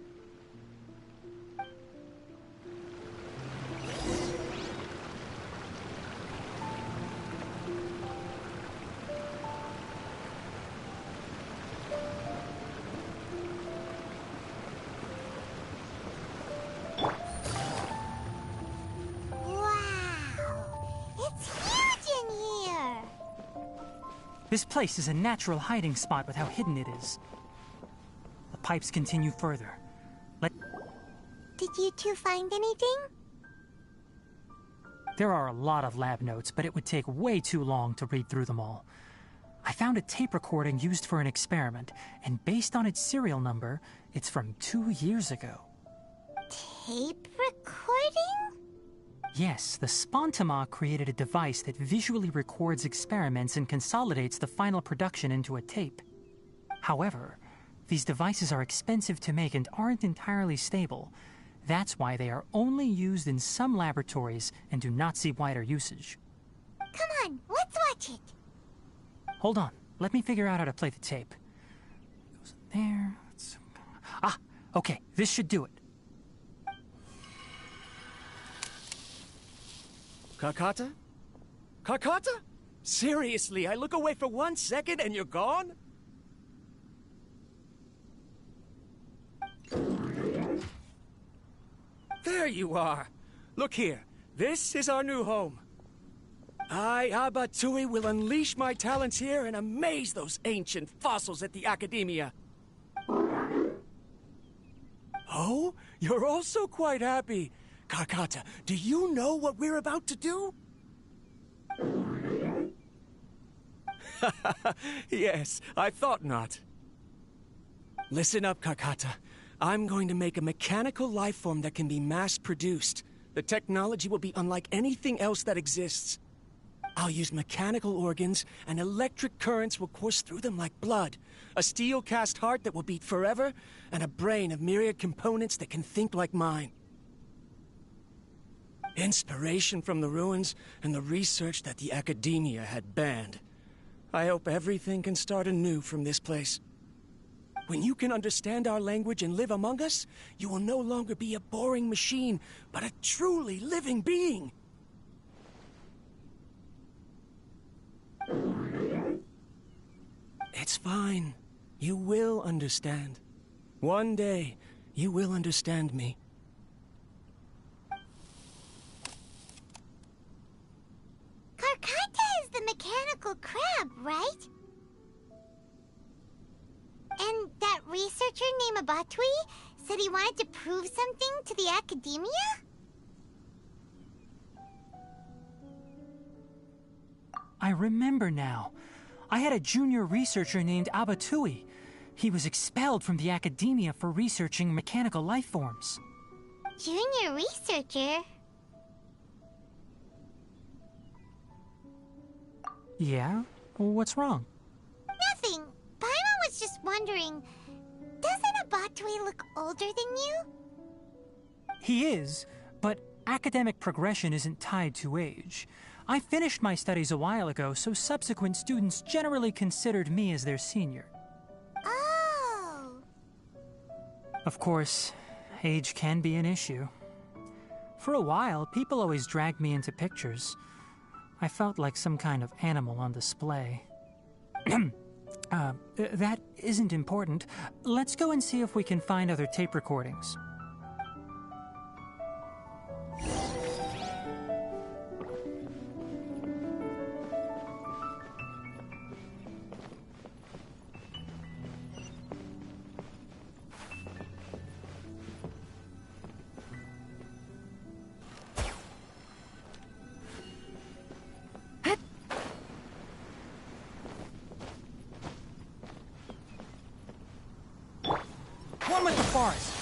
This place is a natural hiding spot with how hidden it is. The pipes continue further. Did you two find anything? There are a lot of lab notes, but it would take way too long to read through them all. I found a tape recording used for an experiment, and based on its serial number, it's from 2 years ago. Tape recording? Yes, the Spontama created a device that visually records experiments and consolidates the final production into a tape. However, these devices are expensive to make and aren't entirely stable. That's why they are only used in some laboratories and do not see wider usage. Come on, let's watch it. Hold on, let me figure out how to play the tape. Goes there. Ah, okay, this should do it. Kakata? Kakata? Seriously, I look away for 1 second and you're gone? There you are. Look here. This is our new home. I, Abatui, will unleash my talents here and amaze those ancient fossils at the Academia. Oh, you're also quite happy. Kakata, do you know what we're about to do? Yes, I thought not. Listen up, Kakata. I'm going to make a mechanical life form that can be mass-produced. The technology will be unlike anything else that exists. I'll use mechanical organs, and electric currents will course through them like blood. A steel-cast heart that will beat forever, and a brain of myriad components that can think like mine. Inspiration from the ruins and the research that the Academia had banned. I hope everything can start anew from this place. When you can understand our language and live among us, you will no longer be a boring machine, but a truly living being. It's fine. You will understand. One day, you will understand me. Karkata is the mechanical crab, right? And that researcher named Abatui said he wanted to prove something to the Academia? I remember now. I had a junior researcher named Abatui. He was expelled from the Academia for researching mechanical life forms. Junior researcher? Yeah? What's wrong? Nothing. Paimon was just wondering, doesn't Abatui look older than you? He is, but academic progression isn't tied to age. I finished my studies a while ago, so subsequent students generally considered me as their senior. Oh. Of course, age can be an issue. For a while, people always dragged me into pictures. I felt like some kind of animal on display. That isn't important. Let's go and see if we can find other tape recordings. One with the forest.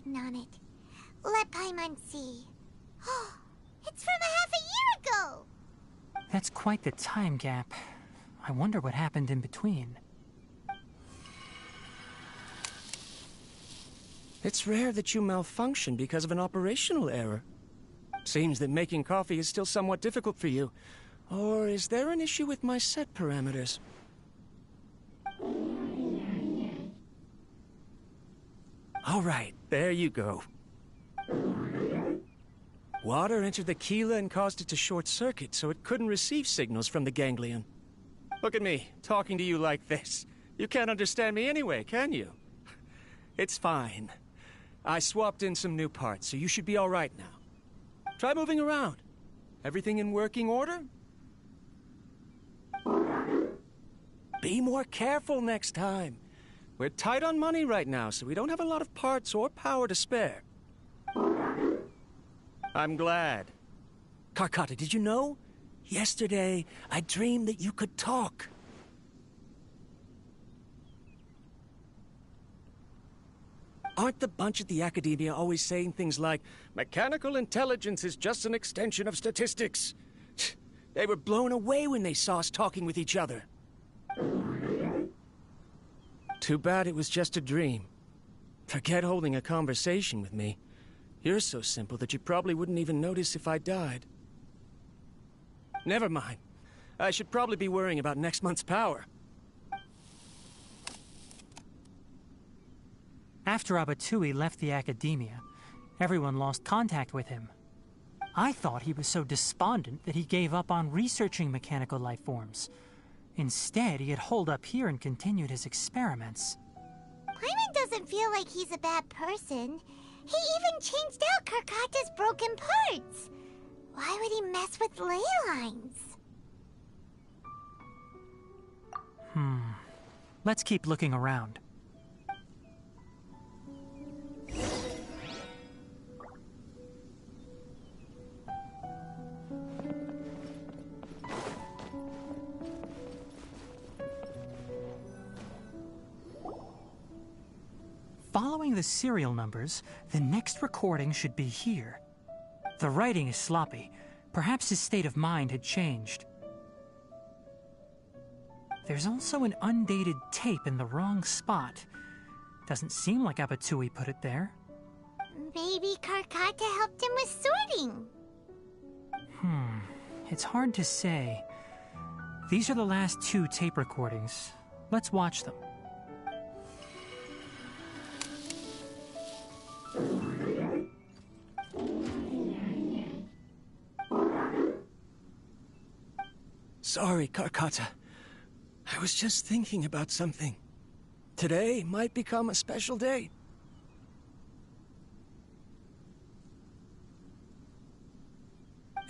written on it. Let Paimon see. It's from a half a year ago! That's quite the time gap. I wonder what happened in between. It's rare that you malfunction because of an operational error. Seems that making coffee is still somewhat difficult for you. Or is there an issue with my set parameters? All right, there you go. Water entered the chela and caused it to short-circuit, so it couldn't receive signals from the ganglion. Look at me, talking to you like this. You can't understand me anyway, can you? It's fine. I swapped in some new parts, so you should be all right now. Try moving around. Everything in working order? Be more careful next time. We're tight on money right now, so we don't have a lot of parts or power to spare. I'm glad. Karkata, did you know? Yesterday, I dreamed that you could talk. Aren't the bunch at the Academia always saying things like, mechanical intelligence is just an extension of statistics? They were blown away when they saw us talking with each other. Too bad it was just a dream. Forget holding a conversation with me. You're so simple that you probably wouldn't even notice if I died. Never mind. I should probably be worrying about next month's power. After Abatui left the Academia, everyone lost contact with him. I thought he was so despondent that he gave up on researching mechanical life forms. Instead, he had holed up here and continued his experiments. Paimon doesn't feel like he's a bad person. He even changed out Karkata's broken parts. Why would he mess with ley lines? Let's keep looking around. Following the serial numbers, the next recording should be here. The writing is sloppy. Perhaps his state of mind had changed. There's also an undated tape in the wrong spot. Doesn't seem like Abatui put it there. Maybe Karkata helped him with sorting. It's hard to say. These are the last 2 tape recordings. Let's watch them. Sorry, Karkata. I was just thinking about something. Today might become a special day.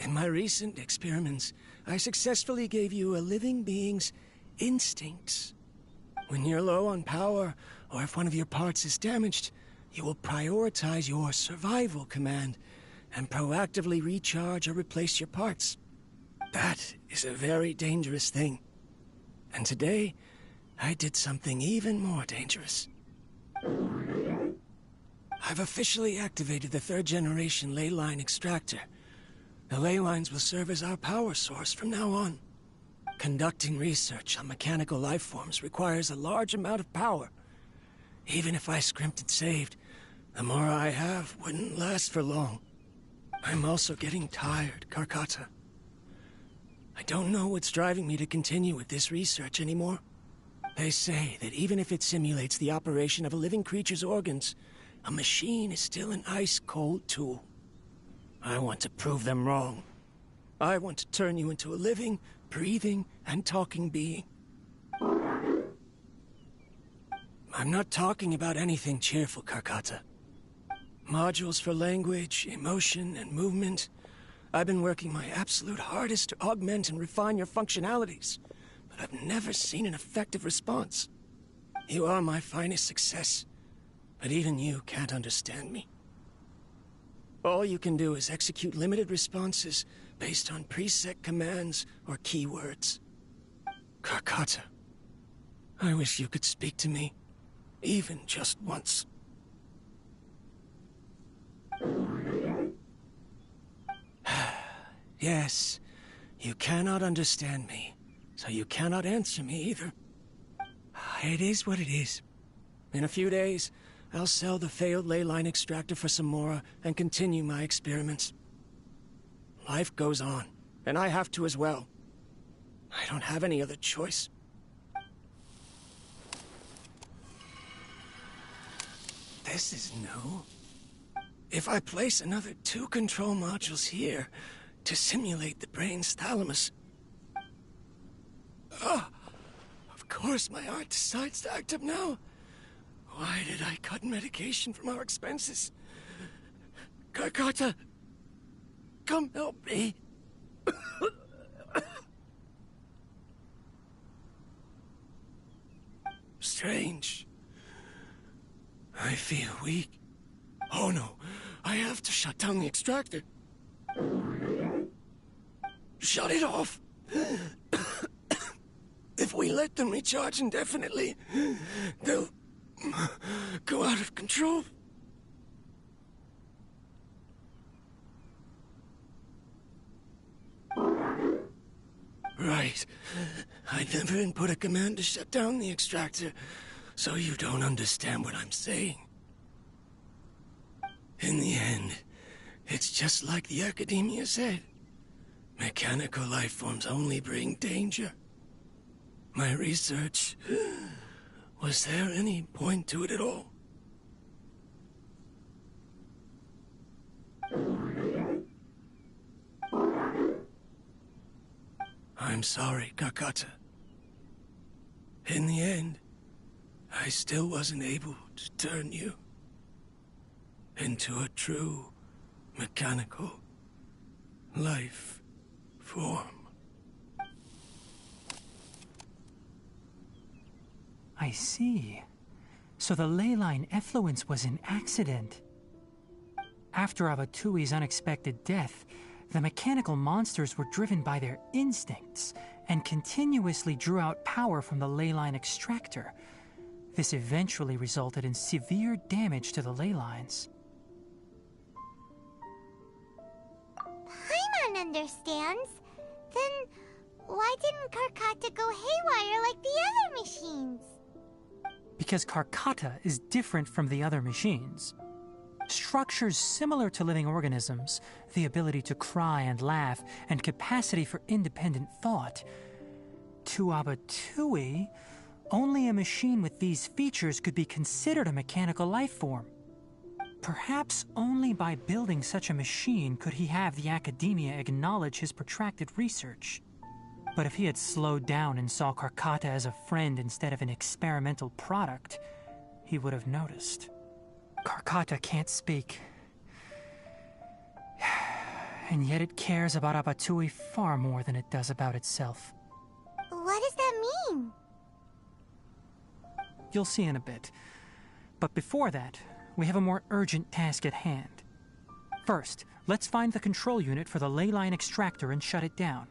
In my recent experiments, I successfully gave you a living being's instincts. When you're low on power, or if one of your parts is damaged, you will prioritize your survival command and proactively recharge or replace your parts. That is a very dangerous thing. And today, I did something even more dangerous. I've officially activated the 3rd generation ley line extractor. The ley lines will serve as our power source from now on. Conducting research on mechanical life forms requires a large amount of power. Even if I scrimped and saved, the more I have wouldn't last for long. I'm also getting tired, Karkata. I don't know what's driving me to continue with this research anymore. They say that even if it simulates the operation of a living creature's organs, a machine is still an ice-cold tool. I want to prove them wrong. I want to turn you into a living, breathing, and talking being. I'm not talking about anything cheerful, Karkata. Modules for language, emotion, and movement. I've been working my absolute hardest to augment and refine your functionalities, but I've never seen an effective response. You are my finest success, but even you can't understand me. All you can do is execute limited responses based on preset commands or keywords. Karkata, I wish you could speak to me, even just once. Yes, you cannot understand me, so you cannot answer me either. It is what it is. In a few days, I'll sell the failed ley line extractor for some more and continue my experiments. Life goes on, and I have to as well. I don't have any other choice. This is new. If I place another 2 control modules here to simulate the brain's thalamus... Of course my heart decides to act up now. Why did I cut medication from our expenses? Kakata, come help me. Strange. I feel weak. Oh no, I have to shut down the extractor. Shut it off. If we let them recharge indefinitely, they'll go out of control. Right. I never input a command to shut down the extractor, so you don't understand what I'm saying. In the end, it's just like the academia said. Mechanical life forms only bring danger. My research... Was there any point to it at all? I'm sorry, Kakata. In the end, I still wasn't able to turn you into a true mechanical life form. I see. So the ley line effluence was an accident. After Abatui's unexpected death, the mechanical monsters were driven by their instincts and continuously drew out power from the ley line extractor. This eventually resulted in severe damage to the ley lines. Paimon understands. Then why didn't Karkata go haywire like the other machines? Because Karkata is different from the other machines. Structures similar to living organisms, the ability to cry and laugh, and capacity for independent thought. To Abatui, only a machine with these features could be considered a mechanical life form. Perhaps only by building such a machine could he have the academia acknowledge his protracted research. But if he had slowed down and saw Karkata as a friend instead of an experimental product, he would have noticed. Karkata can't speak. And yet it cares about Abatui far more than it does about itself. What does that mean? You'll see in a bit. But before that, we have a more urgent task at hand. First, let's find the control unit for the ley line extractor and shut it down.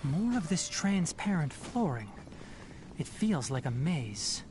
More of this transparent flooring. It feels like a maze.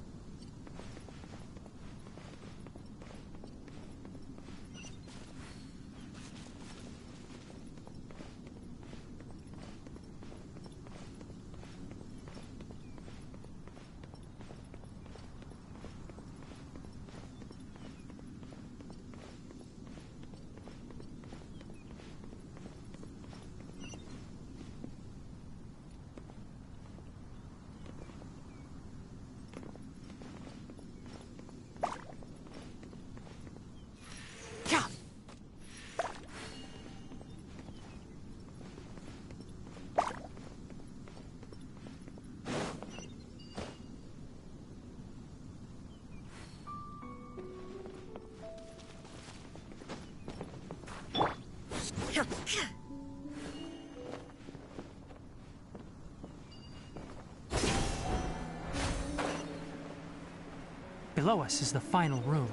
below us is the final room.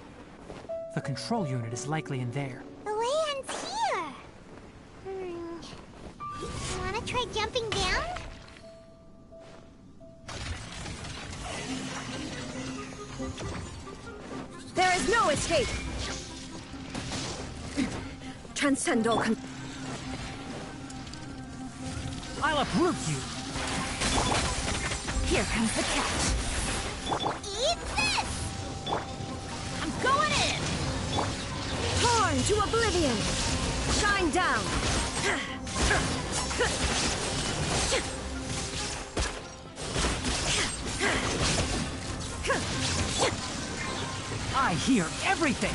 The control unit is likely in there. The way ends here. Wanna try jumping down? There is no escape! Transcend all I'll uproot you! Here comes the catch. Eat this! I'm going in! Torn to oblivion! Shine down! I hear everything!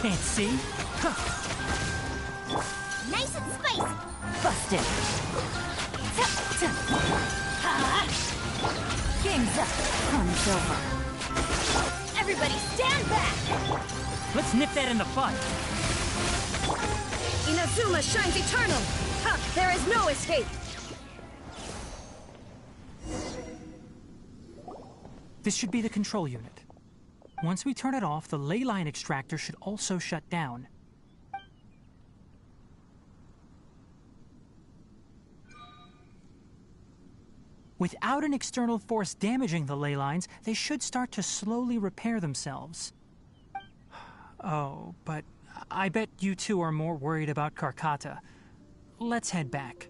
Can't see? Nice and spicy! Busted. Game's up. Fun's over. Everybody stand back! Let's nip that in the bud! Inazuma shines eternal! Ha! There is no escape! This should be the control unit. Once we turn it off, the ley line extractor should also shut down. Without an external force damaging the ley lines, they should start to slowly repair themselves. Oh, but I bet you two are more worried about Karkata. Let's head back.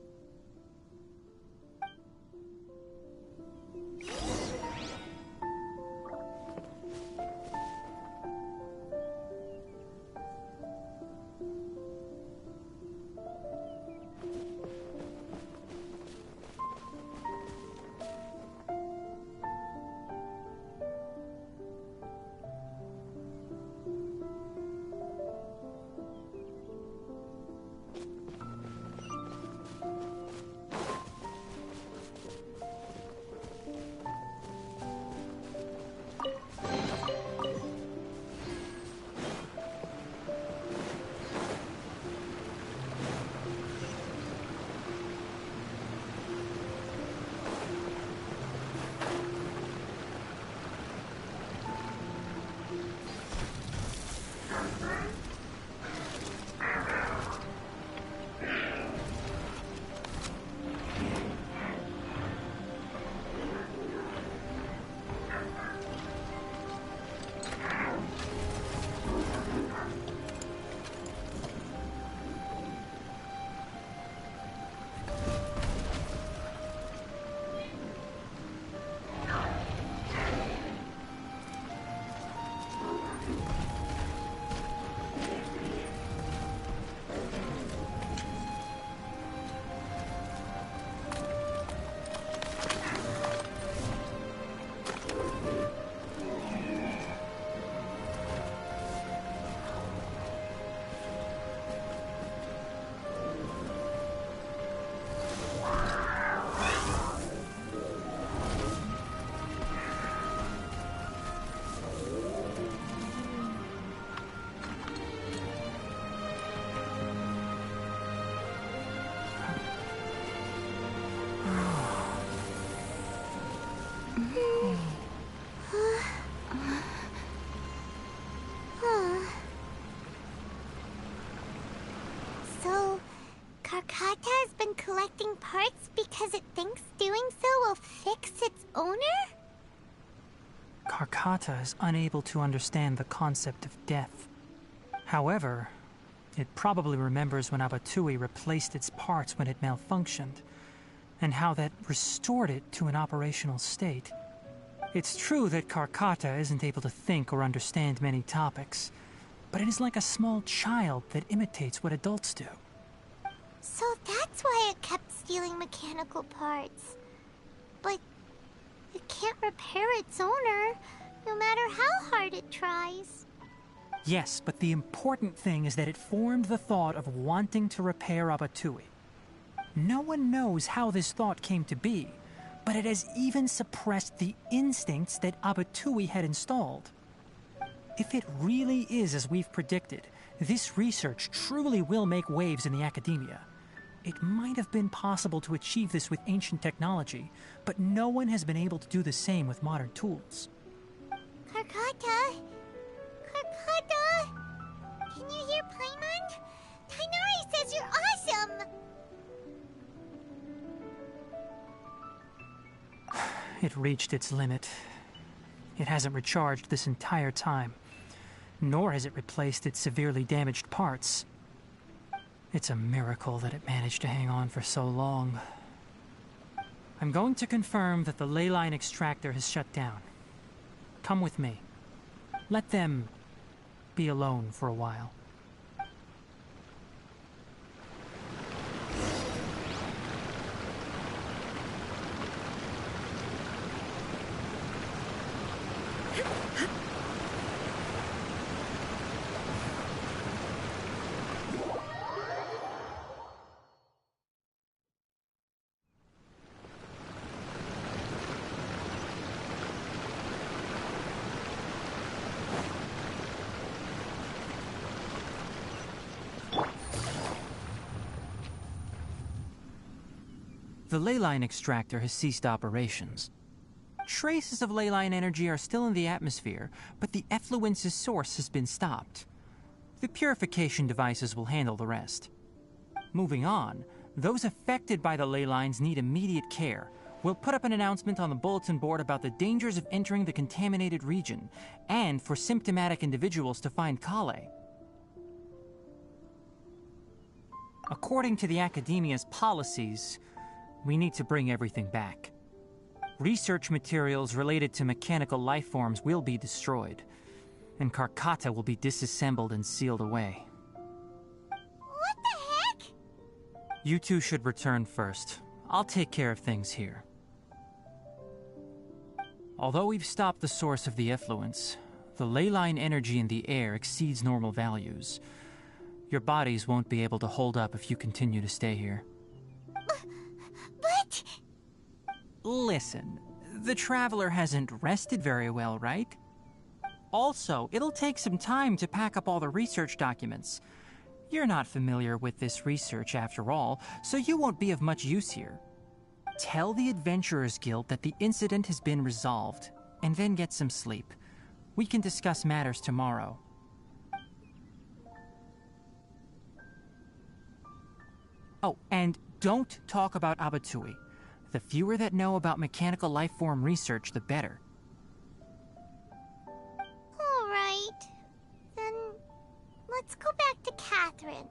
So, Karkata has been collecting parts because it thinks doing so will fix its owner? Karkata is unable to understand the concept of death. However, it probably remembers when Abatui replaced its parts when it malfunctioned, and how that restored it to an operational state. It's true that Karkata isn't able to think or understand many topics, but it is like a small child that imitates what adults do. So that's why it kept stealing mechanical parts. But it can't repair its owner, no matter how hard it tries. Yes, but the important thing is that it formed the thought of wanting to repair Abatui. No one knows how this thought came to be, but it has even suppressed the instincts that Abatui had installed. If it really is as we've predicted, this research truly will make waves in the academia. It might have been possible to achieve this with ancient technology, but no one has been able to do the same with modern tools. Karkata? Karkata? Can you hear Paimon? Tighnari says you're awesome! It reached its limit. It hasn't recharged this entire time, nor has it replaced its severely damaged parts. It's a miracle that it managed to hang on for so long. I'm going to confirm that the ley line extractor has shut down. Come with me. Let them be alone for a while. The ley line extractor has ceased operations. Traces of ley line energy are still in the atmosphere, but the effluence's source has been stopped. The purification devices will handle the rest. Moving on, those affected by the ley lines need immediate care. We'll put up an announcement on the bulletin board about the dangers of entering the contaminated region, and for symptomatic individuals to find Kale. According to the Academia's policies, we need to bring everything back. Research materials related to mechanical life forms will be destroyed, and Karkata will be disassembled and sealed away. What the heck? You two should return first. I'll take care of things here. Although we've stopped the source of the effluence, the ley line energy in the air exceeds normal values. Your bodies won't be able to hold up if you continue to stay here. But... Listen, the Traveler hasn't rested very well, right? Also, it'll take some time to pack up all the research documents. You're not familiar with this research after all, so you won't be of much use here. Tell the Adventurers Guild that the incident has been resolved, and then get some sleep. We can discuss matters tomorrow. Oh, and don't talk about Abatui. The fewer that know about mechanical life form research, the better. All right. Then let's go back to Catherine.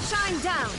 Shine down!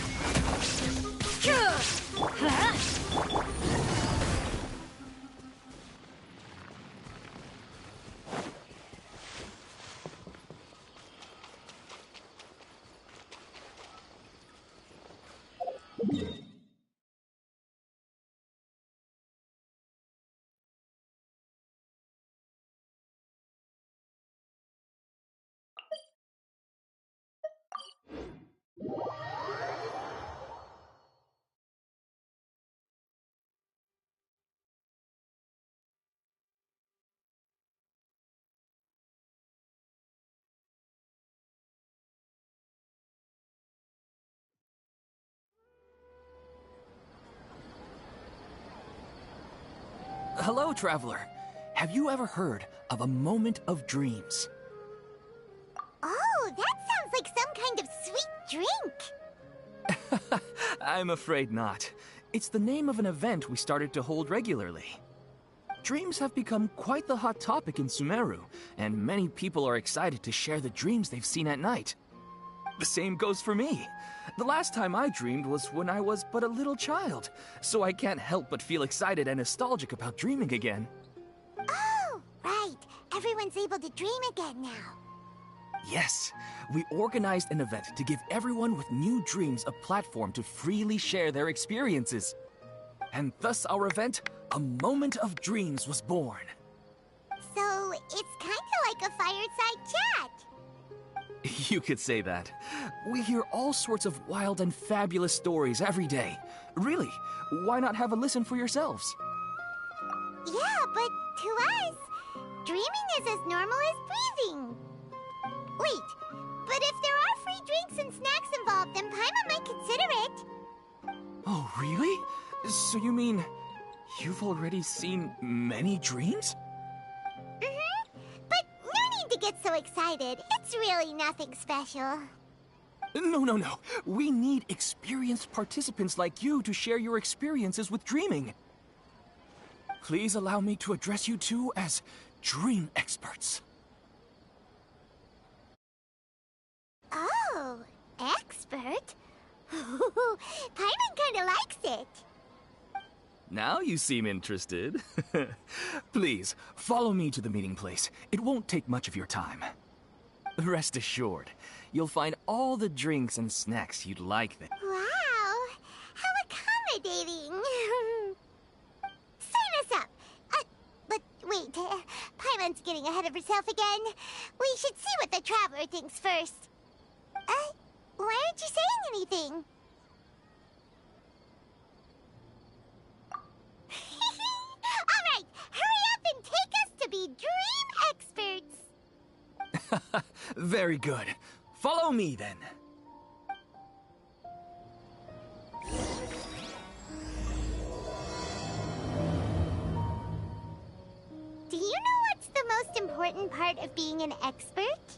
Hello, traveler. Have you ever heard of a moment of dreams? Oh, that sounds like some kind of sweet drink. I'm afraid not. It's the name of an event we started to hold regularly. Dreams have become quite the hot topic in Sumeru, and many people are excited to share the dreams they've seen at night. The same goes for me. The last time I dreamed was when I was but a little child, so I can't help but feel excited and nostalgic about dreaming again. Oh, right. Everyone's able to dream again now. Yes, we organized an event to give everyone with new dreams a platform to freely share their experiences. And thus our event, A Moment of Dreams, was born. So, it's kinda like a fireside chat. You could say that. We hear all sorts of wild and fabulous stories every day. Really, why not have a listen for yourselves? Yeah, but to us, dreaming is as normal as breathing. Wait, but if there are free drinks and snacks involved, then Paimon might consider it. Oh, really? So you mean you've already seen many dreams? But no need to get so excited. It's really nothing special. No. We need experienced participants like you to share your experiences with dreaming. Please allow me to address you two as dream experts. Oh, expert? Paimon kinda likes it. Now you seem interested. Please, follow me to the meeting place. It won't take much of your time. Rest assured, you'll find all the drinks and snacks you'd like there. Wow, how accommodating. Sign us up. But wait, Paimon's getting ahead of herself again. We should see what the traveler thinks first. Why aren't you saying anything? All right, hurry up and take us to be dream experts. Very good. Follow me, then. Do you know what's the most important part of being an expert?